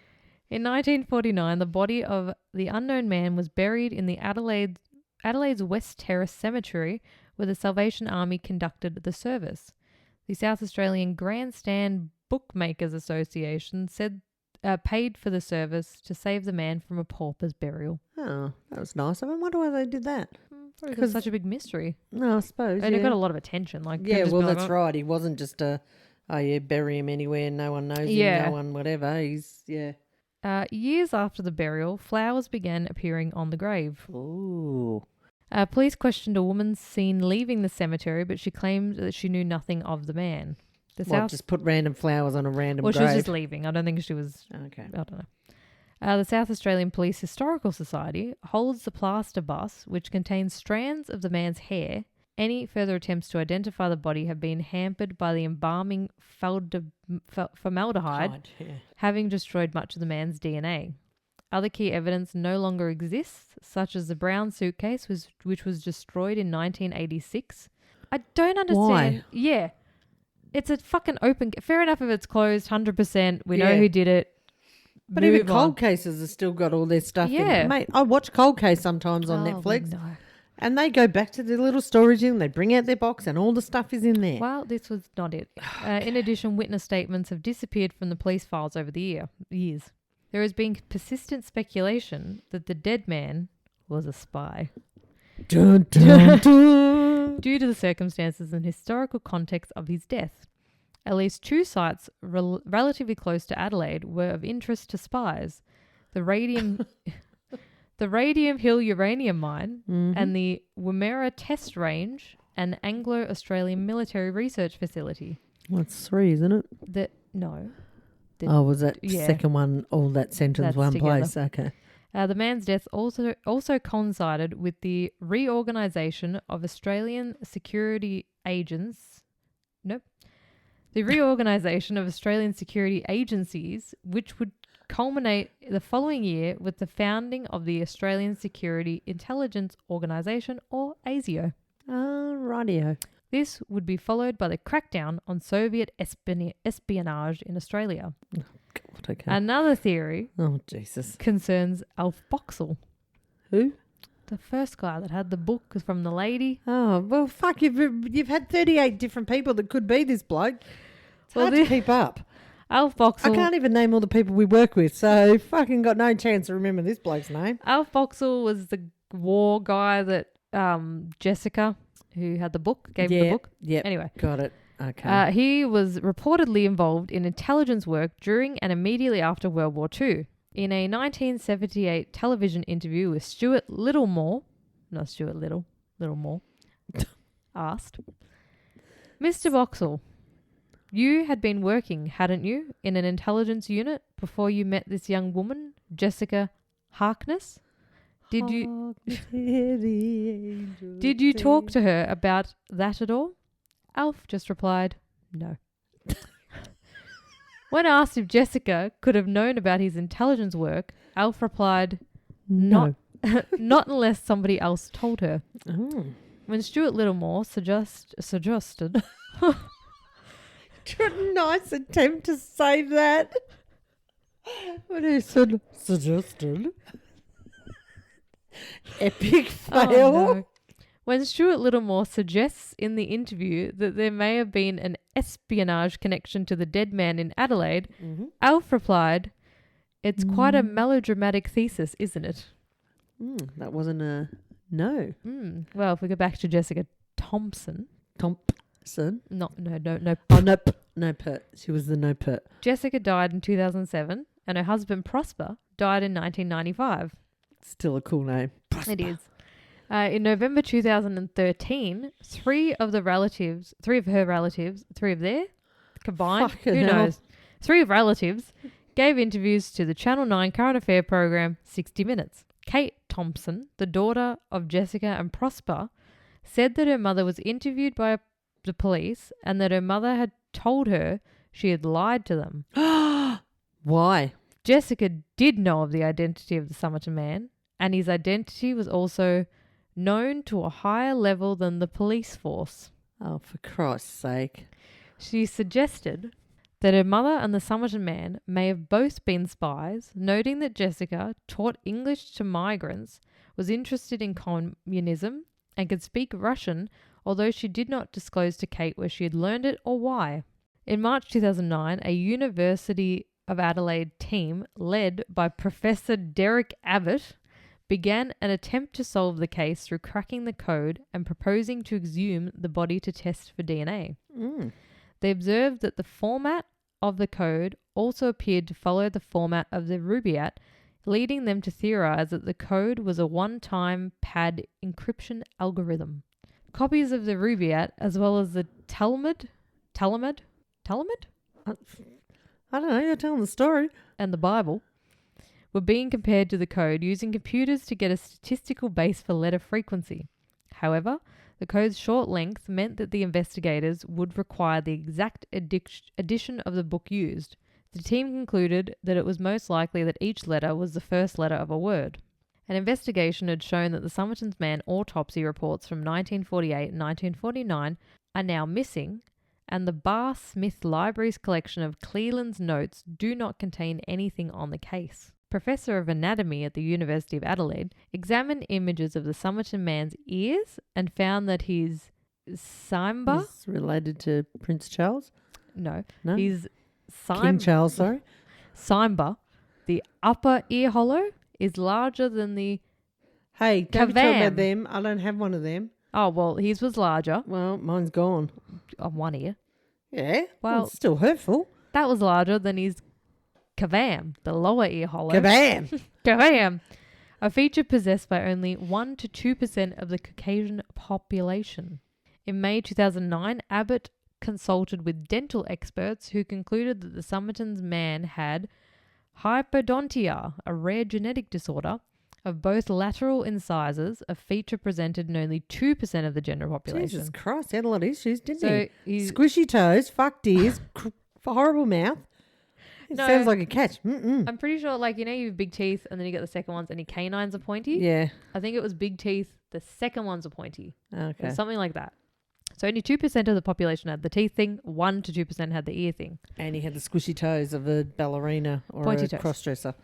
In 1949, the body of the unknown man was buried in the Adelaide's West Terrace Cemetery, where the Salvation Army conducted the service. The South Australian Grandstand Bookmakers Association said paid for the service to save the man from a pauper's burial. Oh, that was nice. I wonder why they did that. Probably because it's such a big mystery. No, I suppose. And yeah. it got a lot of attention. Like, Yeah, people well, just be like, that's "Oh." right. He wasn't just bury him anywhere. No one knows Yeah. him. No one, whatever. Years after the burial, flowers began appearing on the grave. Ooh. Police questioned a woman seen leaving the cemetery, but she claimed that she knew nothing of the man. Just put random flowers on a random Well, grave? she was just leaving. I don't think she was... Okay. I don't know. The South Australian Police Historical Society holds the plaster bust, which contains strands of the man's hair. Any further attempts to identify the body have been hampered by the embalming formaldehyde, having destroyed much of the man's DNA. Other key evidence no longer exists, such as the brown suitcase, which was destroyed in 1986. I don't understand. Why? Yeah. It's a fucking open... Fair enough if it's closed, 100%. We know who did it. But even cold cases have still got all their stuff in Yeah. it. Mate, I watch Cold Case sometimes on Netflix. No. And they go back to their little storage room. They bring out their box and all the stuff is in there. Well, this was not it. In addition, witness statements have disappeared from the police files over the years. There has been persistent speculation that the dead man was a spy. Dun, dun, dun. Due to the circumstances and historical context of his death. At least two sites relatively close to Adelaide were of interest to spies. The Radium Hill uranium mine and the Wimmera Test Range, an Anglo-Australian military research facility. That's three, isn't it? Was that second one, all that sentence That's one together. place? Okay. The man's death also coincided with the reorganisation of Australian security agents. Nope. The reorganisation of Australian security agencies, which would culminate the following year with the founding of the Australian Security Intelligence Organisation, or ASIO. Rightio. This would be followed by the crackdown on Soviet espionage in Australia. Oh, God, okay. Another theory Jesus. concerns Alf Boxall. Who? The first guy that had the book from the lady. Oh, well, fuck, you've had 38 different people that could be this bloke. It's hard to keep up. Alf Boxall. I can't even name all the people we work with, so fucking got no chance to remember this bloke's name. Alf Boxall was the war guy that Jessica, who had the book, gave him the book. Yeah. Anyway. Got it. Okay. He was reportedly involved in intelligence work during and immediately after World War II. In a 1978 television interview with Stuart Littlemore, asked, Mr. Boxall, you had been working, hadn't you, in an intelligence unit before you met this young woman, Jessica Harkness? Did you talk to her about that at all? Alf just replied, no. When asked if Jessica could have known about his intelligence work, Alf replied, No. not unless somebody else told her. Oh. When Stuart Littlemore suggested Nice attempt to save that. What he suggested. Epic fail. Oh, no. When Stuart Littlemore suggests in the interview that there may have been an espionage connection to the dead man in Adelaide, Alf replied, it's quite a melodramatic thesis, isn't it? That wasn't a no. Well, if we go back to Jessica Thompson. No. No. Oh, no pert. She was the no pert. Jessica died in 2007 and her husband Prosper died in 1995. Still a cool name. Prosper. It is. In November 2013, three of their relatives, combined, Fucking who hell. knows, three of relatives gave interviews to the Channel 9 current affair program 60 Minutes. Kate Thompson, the daughter of Jessica and Prosper, said that her mother was interviewed by the police and that her mother had told her she had lied to them. Why? Jessica did know of the identity of the Somerton Man, and his identity was also known to a higher level than the police force. Oh, for Christ's sake. She suggested that her mother and the Somerton Man may have both been spies, noting that Jessica taught English to migrants, was interested in communism, and could speak Russian, although she did not disclose to Kate where she had learned it or why. In March 2009, a University of Adelaide team, led by Professor Derek Abbott, began an attempt to solve the case through cracking the code and proposing to exhume the body to test for DNA. They observed that the format of the code also appeared to follow the format of the Rubaiyat, leading them to theorize that the code was a one-time pad encryption algorithm. Copies of the Rubaiyat, as well as the Talmud? I don't know, you're telling the story. And the Bible, were being compared to the code using computers to get a statistical base for letter frequency. However, the code's short length meant that the investigators would require the exact edition of the book used. The team concluded that it was most likely that each letter was the first letter of a word. An investigation had shown that the Somerton Man autopsy reports from 1948 and 1949 are now missing, and the Barr Smith Library's collection of Cleland's notes do not contain anything on the case. Professor of Anatomy at the University of Adelaide examined images of the Somerton Man's ears and found that his Simba... Is related to Prince Charles? No. No? His King Charles, sorry. Simba, the upper ear hollow, is larger than the... Hey, don't be talking Kavam. about them. I don't have one of them. Oh, well, his was larger Well, mine's gone. on one ear. Yeah. Well- it's still hurtful. That was larger than his Kavam, the lower ear hollow. Kabam! Kavam! A feature possessed by only 1 to 2% of the Caucasian population. In May 2009, Abbott consulted with dental experts who concluded that the Somerton Man had hypodontia, a rare genetic disorder, of both lateral incisors, a feature presented in only 2% of the general population. Jesus Christ, he had a lot of issues, didn't So he? he's Squishy toes, fucked ears, horrible mouth. It No. sounds like a catch. I'm pretty sure, like, you know, you have big teeth and then you get the second ones and your canines are pointy. Yeah. I think it was big teeth. The second ones are pointy. Okay. Or something like that. So only 2% of the population had the teeth thing. 1 to 2% had the ear thing. And he had the squishy toes of a ballerina or Pointy a toes. crossdresser.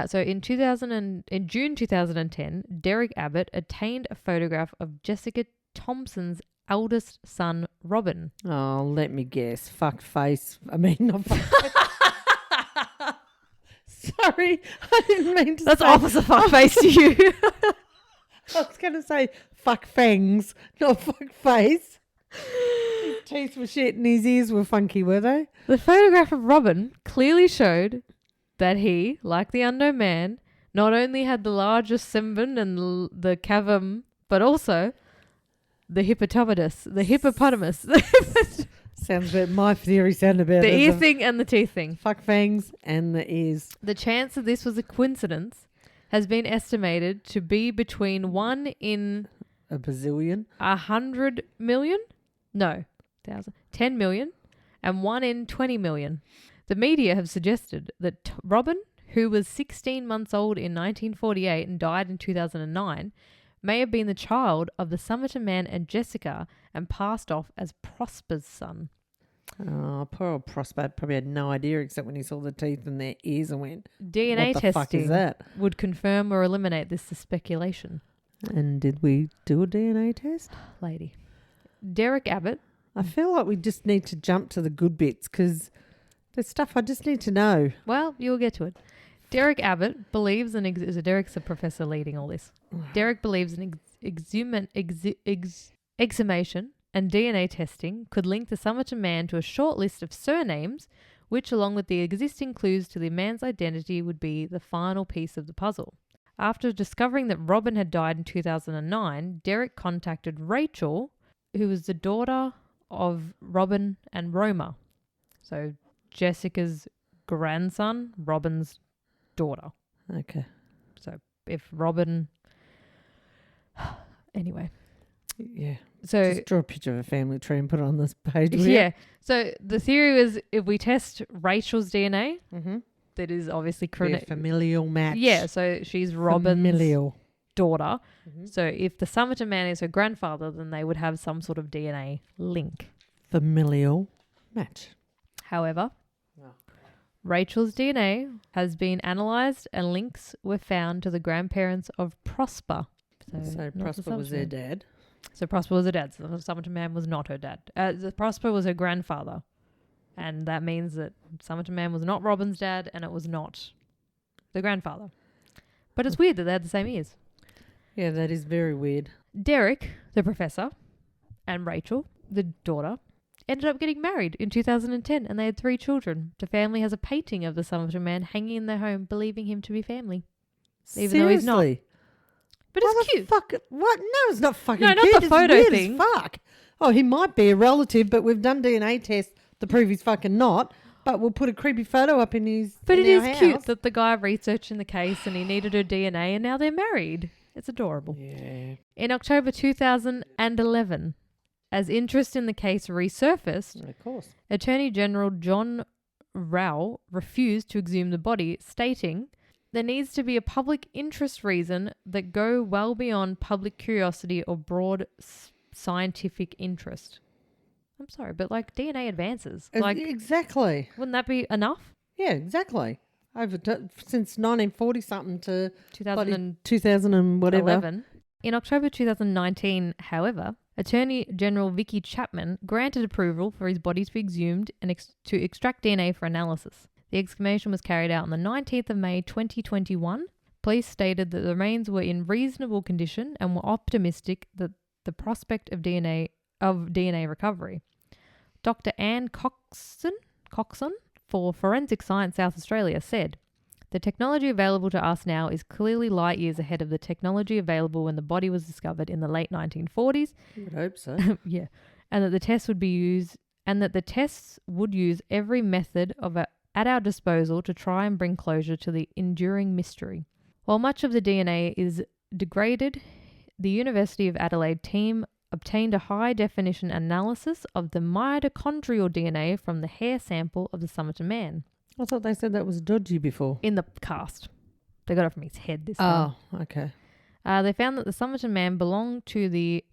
So in June 2010, Derek Abbott obtained a photograph of Jessica Thompson's eldest son, Robin. Oh, let me guess. Fucked face. I mean, not fucked face. Sorry, I didn't mean to That's say. opposite fuck face to you. I was going to say fuck fangs, not fuck face. His teeth were shit and his ears were funky, were they? The photograph of Robin clearly showed that he, like the unknown man, not only had the largest Simbin and the cavum, but also the hippopotamus. Sounds a bit, my theory sounded about The it as ear a thing and the teeth thing. fuck fangs and the ears. The chance that this was a coincidence has been estimated to be between 1 in A bazillion. 100 million? No, 10 million and 1 in 20 million. The media have suggested that Robin, who was 16 months old in 1948 and died in 2009, may have been the child of the Somerton Man and Jessica and passed off as Prosper's son. Oh, poor old Prosper probably had no idea except when he saw the teeth and their ears and went, DNA what the fuck is testing that? would confirm or eliminate this speculation. And did we do a DNA test? Lady. Derek Abbott. I feel like we just need to jump to the good bits because there's stuff I just need to know. Well, you'll get to it. Derek Abbott believes in... Derek's a professor leading all this. Derek believes in exhumation and DNA testing could link the Somerton Man to a short list of surnames, which, along with the existing clues to the man's identity, would be the final piece of the puzzle. After discovering that Robin had died in 2009, Derek contacted Rachel, who was the daughter of Robin and Roma. So Jessica's grandson, Robin's daughter. Okay. So if Robin... Anyway. Yeah. So Just draw a picture of a family tree and put it on this page. will you? yeah. So the theory was if we test Rachel's DNA, Mm-hmm. that is obviously Be a familial match. Yeah, so she's Robin's Familial. daughter. Mhm. So if the Somerton Man is her grandfather, then they would have some sort of DNA link. Familial match. However, Rachel's DNA has been analysed and links were found to the grandparents of Prosper. So not Prosper the was their Somerton Man. dad. So Prosper was her dad. So the Somerton Man was not her dad. Prosper was her grandfather. And that means that Somerton Man was not Robin's dad and it was not the grandfather. But it's weird that they had the same ears. Yeah, that is very weird. Derek, the professor, and Rachel, the daughter, ended up getting married in 2010 and they had 3 children. The family has a painting of the Somerton Man hanging in their home, believing him to be family. Even though he's not. Seriously? But Why it's the cute. Fuck, what? No, it's not fucking No, not cute. the It's photo weird thing. As fuck. Oh, he might be a relative, but we've done DNA tests to prove he's fucking not. But we'll put a creepy photo up in his. But in it our is cute house. that the guy researching the case and he needed her DNA and now they're married. It's adorable. Yeah. In October 2011, as interest in the case resurfaced, Of course. Attorney General John Rao refused to exhume the body, stating, "There needs to be a public interest reason that go well beyond public curiosity or broad scientific interest." I'm sorry, but like DNA advances. Like, Exactly. wouldn't that be enough? Yeah, exactly. Since 1940 something to 2011. 2000 and whatever. In October 2019, however, Attorney General Vicky Chapman granted approval for his body to be exhumed and to extract DNA for analysis. The exhumation was carried out on the 19th of May 2021. Police stated that the remains were in reasonable condition and were optimistic that the prospect of DNA recovery. Dr. Anne Coxon for Forensic Science South Australia said, "The technology available to us now is clearly light years ahead of the technology available when the body was discovered in the late 1940s." You would hope so. Yeah. And that the tests would use every method at our disposal to try and bring closure to the enduring mystery. While much of the DNA is degraded, the University of Adelaide team obtained a high-definition analysis of the mitochondrial DNA from the hair sample of the Somerton Man. I thought they said that was dodgy before. In the cast. They got it from his head this time. Oh, okay. They found that the Somerton Man belonged to the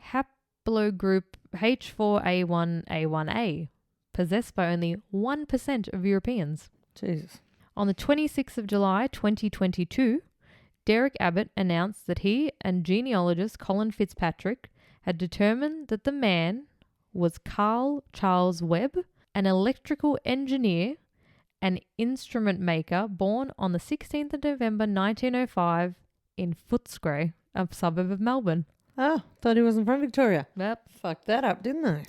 haplogroup H4A1A1A, possessed by only 1% of Europeans. Jesus. On the 26th of July 2022, Derek Abbott announced that he and genealogist Colin Fitzpatrick had determined that the man was Carl Charles Webb, an electrical engineer and instrument maker born on the 16th of November 1905 in Footscray, a suburb of Melbourne. Oh, thought he wasn't from Victoria. Yep. Fucked that up, didn't they?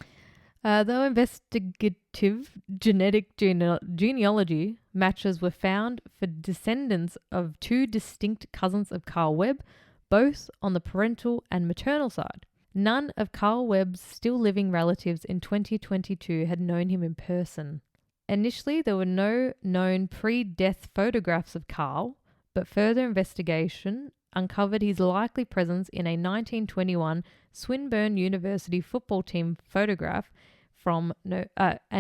Though investigative genetic genealogy matches were found for descendants of 2 distinct cousins of Carl Webb, both on the parental and maternal side. None of Carl Webb's still living relatives in 2022 had known him in person. Initially, there were no known pre-death photographs of Carl, but further investigation uncovered his likely presence in a 1921 Swinburne University football team photograph and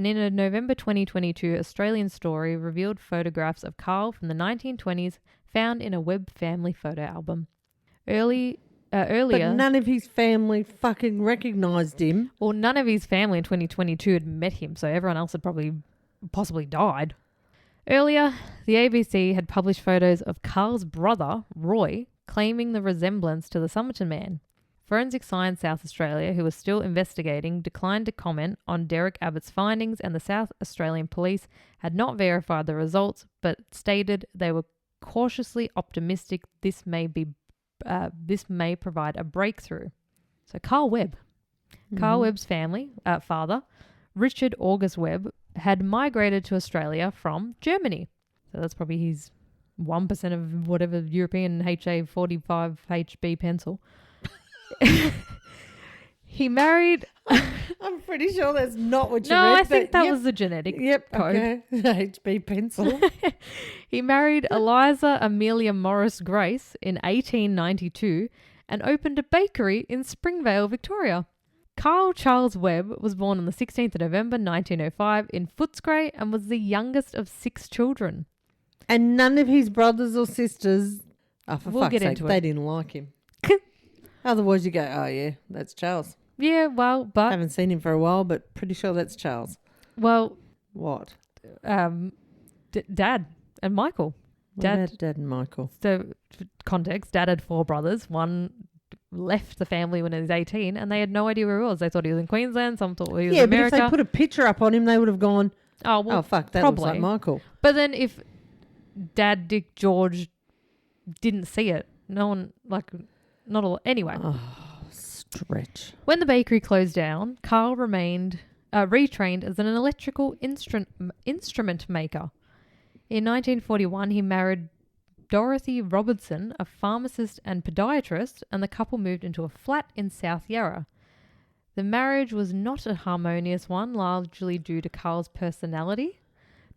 in a November 2022 Australian story revealed photographs of Carl from the 1920s found in a Webb family photo album. Earlier, But none of his family fucking recognised him. well, none of his family in 2022 had met him, so everyone else had possibly died. Earlier, the ABC had published photos of Carl's brother, Roy, claiming the resemblance to the Somerton Man. Forensic Science South Australia, who was still investigating, declined to comment on Derek Abbott's findings, and the South Australian Police had not verified the results, but stated they were cautiously optimistic this may provide a breakthrough. So Carl Webb. Carl Webb's father, Richard August Webb, had migrated to Australia from Germany. So that's probably his 1% of whatever European HA45 HB pencil. He married... I'm pretty sure that's not what you No, read. I think but that yep. was the genetic Yep, code. okay. HB pencil. He married Eliza Amelia Morris Grace in 1892 and opened a bakery in Springvale, Victoria. Carl Charles Webb was born on the 16th of November 1905 in Footscray and was the youngest of 6 children. And none of his brothers or sisters, for We'll fuck's get sake, into they it. didn't like him. Otherwise you go, oh yeah, that's Charles. Yeah, well, but... Haven't seen him for a while, but pretty sure that's Charles. Well, What? Dad and Michael. Dad and Michael. So, for context, Dad had 4 brothers. One left the family when he was 18 and they had no idea where he was. They thought he was in Queensland. Some thought he was in America. But if they put a picture up on him, they would have gone, oh, fuck, that probably. looks like Michael. But then if Dad, Dick, George didn't see it, no one, not all. Anyway. Oh, stretch. When the bakery closed down, Carl retrained as an electrical instrument maker. In 1941, he married Dorothy Robertson, a pharmacist and podiatrist, and the couple moved into a flat in South Yarra. The marriage was not a harmonious one, largely due to Carl's personality.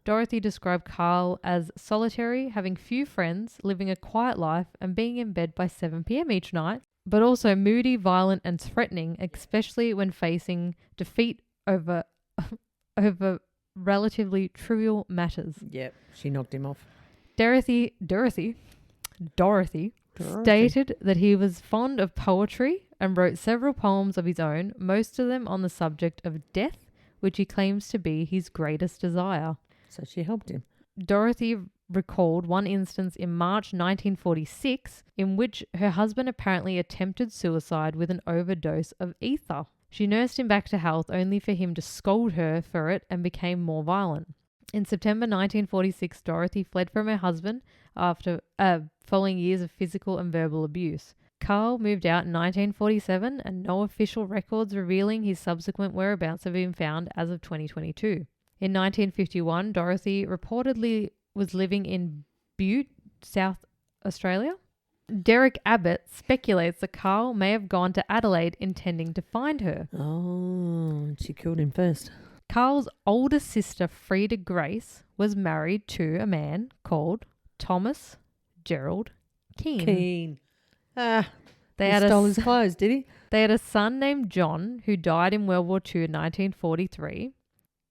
Dorothy described Carl as solitary, having few friends, living a quiet life, and being in bed by 7 p.m. each night, but also moody, violent, and threatening, especially when facing defeat over relatively trivial matters. Yep, she knocked him off. Dorothy stated that he was fond of poetry and wrote several poems of his own, most of them on the subject of death, which he claims to be his greatest desire. So she helped him. Dorothy recalled one instance in March 1946 in which her husband apparently attempted suicide with an overdose of ether. She nursed him back to health only for him to scold her for it and became more violent. In September 1946, Dorothy fled from her husband after following years of physical and verbal abuse. Carl moved out in 1947 and no official records revealing his subsequent whereabouts have been found as of 2022. In 1951, Dorothy reportedly was living in Butte, South Australia. Derek Abbott speculates that Carl may have gone to Adelaide intending to find her. Oh, she killed him first. Carl's older sister, Frida Grace, was married to a man called Thomas Gerald Keane. He They stole his clothes, did he? They had a son named John who died in World War II in 1943.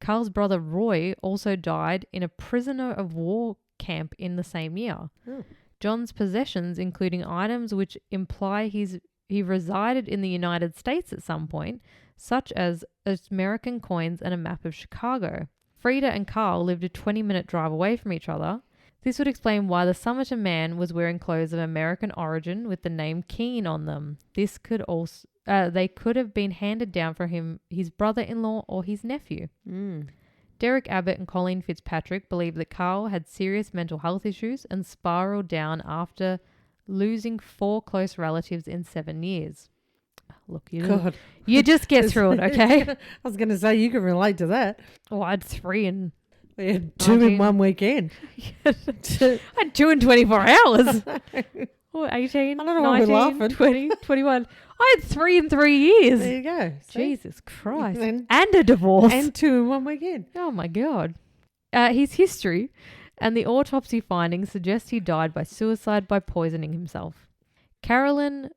Carl's brother Roy also died in a prisoner of war camp in the same year. Oh. John's possessions, including items which imply he resided in the United States at some point, such as American coins and a map of Chicago. Frida and Carl lived a 20-minute drive away from each other. This would explain why the Somerton Man was wearing clothes of American origin with the name Keane on them. This could also they could have been handed down from him, his brother-in-law or his nephew. Derek Abbott and Colleen Fitzpatrick believe that Carl had serious mental health issues and spiraled down after losing 4 close relatives in 7 years. Look, you just get through it, okay? I was going to say, you can relate to that. Oh, I had 3 in... We had 2 in one weekend. I had 2 in 24 hours. What, 18, I don't know why 19, we're laughing. 20, 21. I had 3 in 3 years. There you go. See? Jesus Christ. And a divorce. And 2 in one weekend. Oh, my God. His history and the autopsy findings suggest he died by suicide by poisoning himself. Carolyn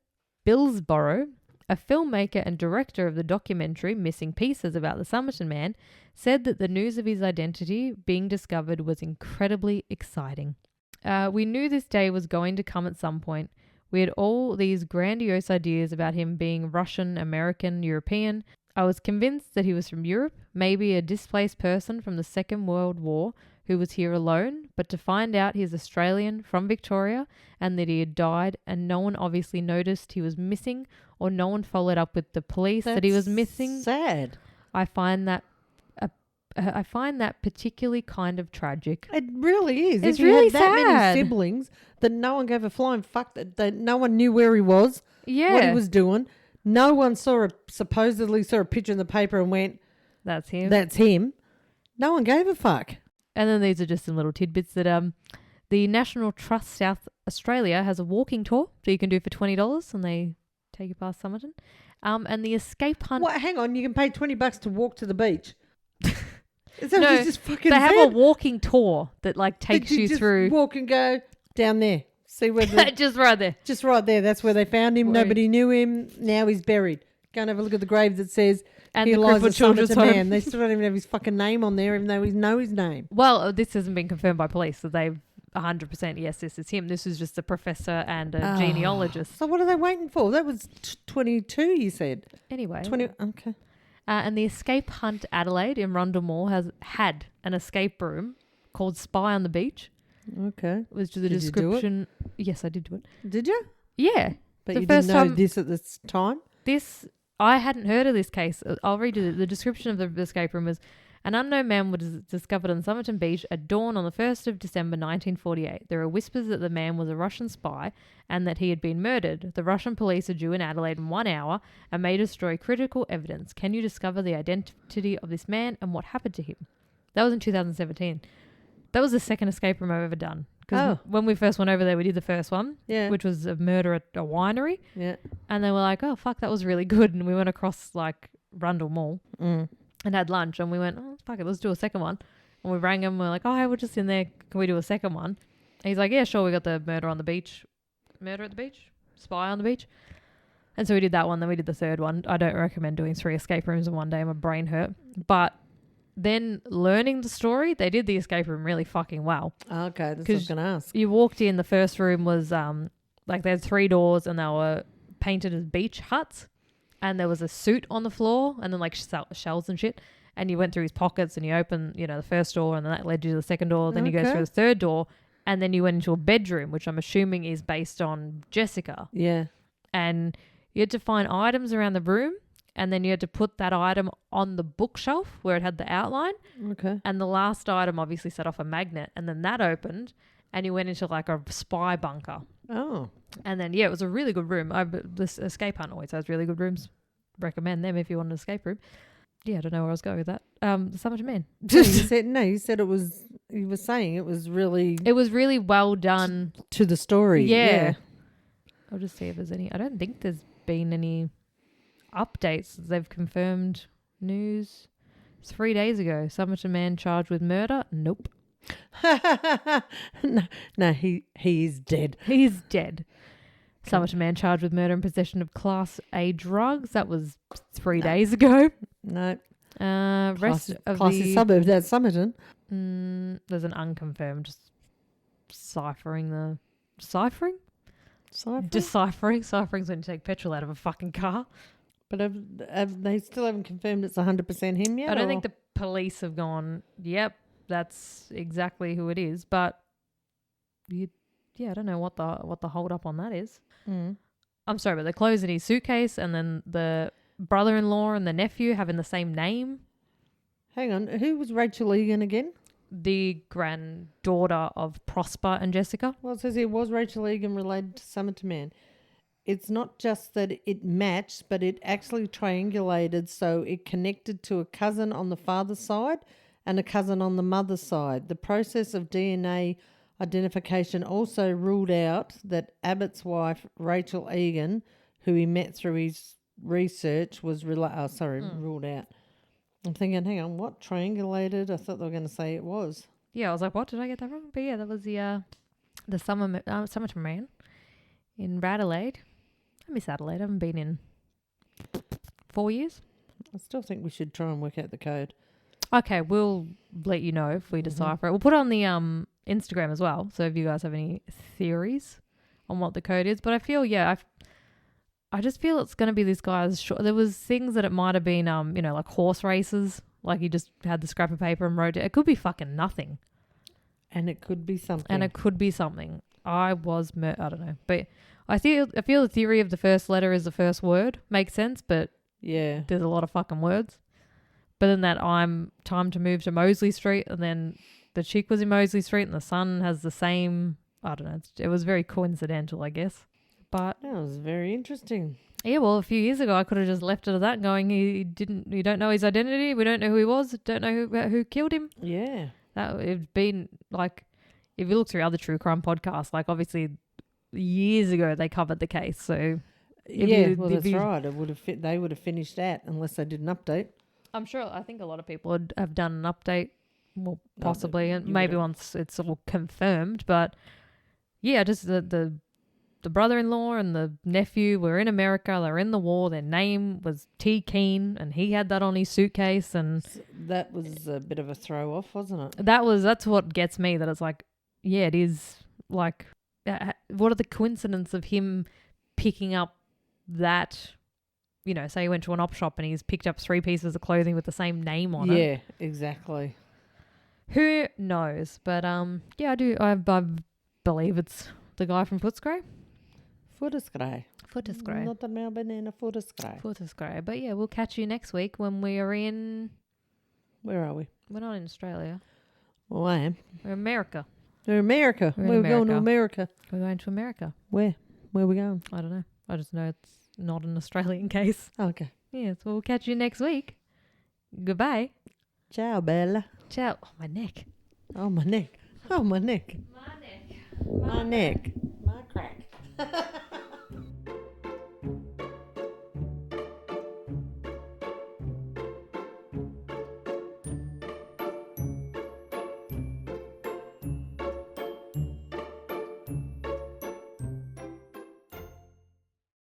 Billsborough, a filmmaker and director of the documentary Missing Pieces about the Somerton Man, said that the news of his identity being discovered was incredibly exciting. We knew this day was going to come at some point. We had all these grandiose ideas about him being Russian, American, European. I was convinced that he was from Europe, maybe a displaced person from the Second World War who was here alone, but to find out he's Australian, from Victoria, and that he had died, and no one obviously noticed he was missing, or no one followed up with the police that he was missing. Sad. I find that particularly kind of tragic. It really is. It's if you really had that sad. many siblings that no one gave a flying fuck, that no one knew where he was, what he was doing. No one supposedly saw a picture in the paper and went, that's him. That's him. No one gave a fuck. And then these are just some little tidbits that the National Trust South Australia has a walking tour that you can do for $20 and they take you past Somerton. And the escape hunt. What? Hang on, you can pay $20 to walk to the beach. Is No, that what you just fucking they said? have a walking tour that takes you just through. Walk and go down there. See where the Just right there. just right there. That's where they found him. Where- Nobody knew him. Now he's buried. Go and have a look at the grave that says And he the lies crippled at children's Somerton home. Man. They still don't even have his fucking name on there, even though we know his name. Well, this hasn't been confirmed by police, so they've 100% yes, this is him. This is just a professor and a genealogist. So what are they waiting for? That was 22, you said. Anyway. 20. Okay. And the Escape Hunt Adelaide in Rundle Mall had an escape room called Spy on the Beach. Okay. Was the Did you do it? description. Yes, I did do it. Did you? Yeah. But The you first didn't know time- this at this time? I hadn't heard of this case. I'll read you the description of the escape room was an unknown man was discovered on Somerton Beach at dawn on the 1st of December 1948. There are whispers that the man was a Russian spy and that he had been murdered. The Russian police are due in Adelaide in 1 hour and may destroy critical evidence. Can you discover the identity of this man and what happened to him? That was in 2017. That was the second escape room I've ever done. Because when we first went over there, we did the first one, which was a murder at a winery. Yeah. And they were like, oh, fuck, that was really good. And we went across, like, Rundle Mall and had lunch. And we went, oh, fuck it, let's do a second one. And we rang him. We're like, oh, hey, we're just in there. Can we do a second one? And he's like, yeah, sure. We got the murder on the beach. Murder at the beach? Spy on the beach? And so we did that one. Then we did the third one. I don't recommend doing 3 escape rooms in one day. My brain hurt. But then learning the story, they did the escape room really fucking well. Okay, that's what I was going to ask. You walked in, the first room was like they had 3 doors and they were painted as beach huts, and there was a suit on the floor and then like shells and shit, and you went through his pockets and you opened, the first door, and then that led you to the second door. Then you go through the third door, and then you went into a bedroom, which I'm assuming is based on Jessica. Yeah. And you had to find items around the room, and then you had to put that item on the bookshelf where it had the outline. Okay. And the last item obviously set off a magnet, and then that opened and you went into like a spy bunker. Oh. And then, it was a really good room. This Escape Hunt always has really good rooms. Recommend them if you want an escape room. Yeah, I don't know where I was going with that. The Somerton Man. You said it was, you were saying it was really... It was really well done. To the story. Yeah. I'll just see if there's any... I don't think there's been any updates. They've confirmed news 3 days ago. Somerton Man charged with murder. Nope. no, he is dead. He's dead. Somerton Man charged with murder and possession of Class A drugs. That was 3 days ago. No. Rest of classy the suburb. That's Somerton. There's an unconfirmed. Just ciphering. Ciphering's when you take petrol out of a fucking car. But have they still haven't confirmed it's 100% him yet? I don't think the police have gone, yep, that's exactly who it is. But I don't know what the hold up on that is. I'm sorry, but the clothes in his suitcase, and then the brother-in-law and the nephew having the same name. Hang on, who was Rachel Egan again? The granddaughter of Prosper and Jessica. Well, it says here, was Rachel Egan related to Somerton Man? It's not just that it matched, but it actually triangulated, so it connected to a cousin on the father's side and a cousin on the mother's side. The process of DNA identification also ruled out that Abbott's wife, Rachel Egan, who he met through his research, was ruled out. I'm thinking, hang on, what triangulated? I thought they were going to say it was. Yeah, I was like, what? Did I get that wrong? But yeah, that was the Somerton Man in Adelaide. I miss Adelaide. I haven't been in 4 years. I still think we should try and work out the code. Okay, we'll let you know if we decipher it. We'll put it on the Instagram as well. So if you guys have any theories on what the code is. But I feel, I just feel it's going to be this guy's... There was things that it might have been, like horse races. Like he just had the scrap of paper and wrote it. It could be fucking nothing. And it could be something. I don't know. But I feel the theory of the first letter is the first word. Makes sense, but yeah, there's a lot of fucking words. But then that I'm time to move to Mosley Street, and then the chick was in Mosley Street and the son has the same... I don't know. It was very coincidental, I guess. But that was very interesting. Yeah, well, a few years ago I could have just left it at that, going, you don't know his identity, we don't know who he was, don't know who killed him. Yeah. That it'd been like, if you look through other true crime podcasts, like obviously years ago they covered the case. So that's right. They would have finished that unless they did an update. I think a lot of people would have done an update, well, possibly, and maybe once it's all confirmed. But yeah, just the brother-in-law and the nephew were in America. They were in the war. Their name was T. Keane, and he had that on his suitcase. And that was a bit of a throw-off, wasn't it? That's what gets me. That it's like, yeah, it is. Like, what are the coincidence of him picking up that? Say he went to an op shop and he's picked up 3 pieces of clothing with the same name on it. Yeah, exactly. Who knows? But yeah, I do. I believe it's the guy from Footscray. Footscray. Footscray. Not the Melbourne and a Footscray. Footscray. But yeah, we'll catch you next week when we are in. Where are we? We're not in Australia. Well, I am. We're in America. We're in America. We're in We're going to America. America. We're going to America. Where? Where are we going? I don't know. I just know it's not an Australian case. Okay. Yeah, so we'll catch you next week. Goodbye. Ciao, Bella. Ciao. Oh, my neck. Oh, my neck. Oh, my neck. My neck. My neck. My crack.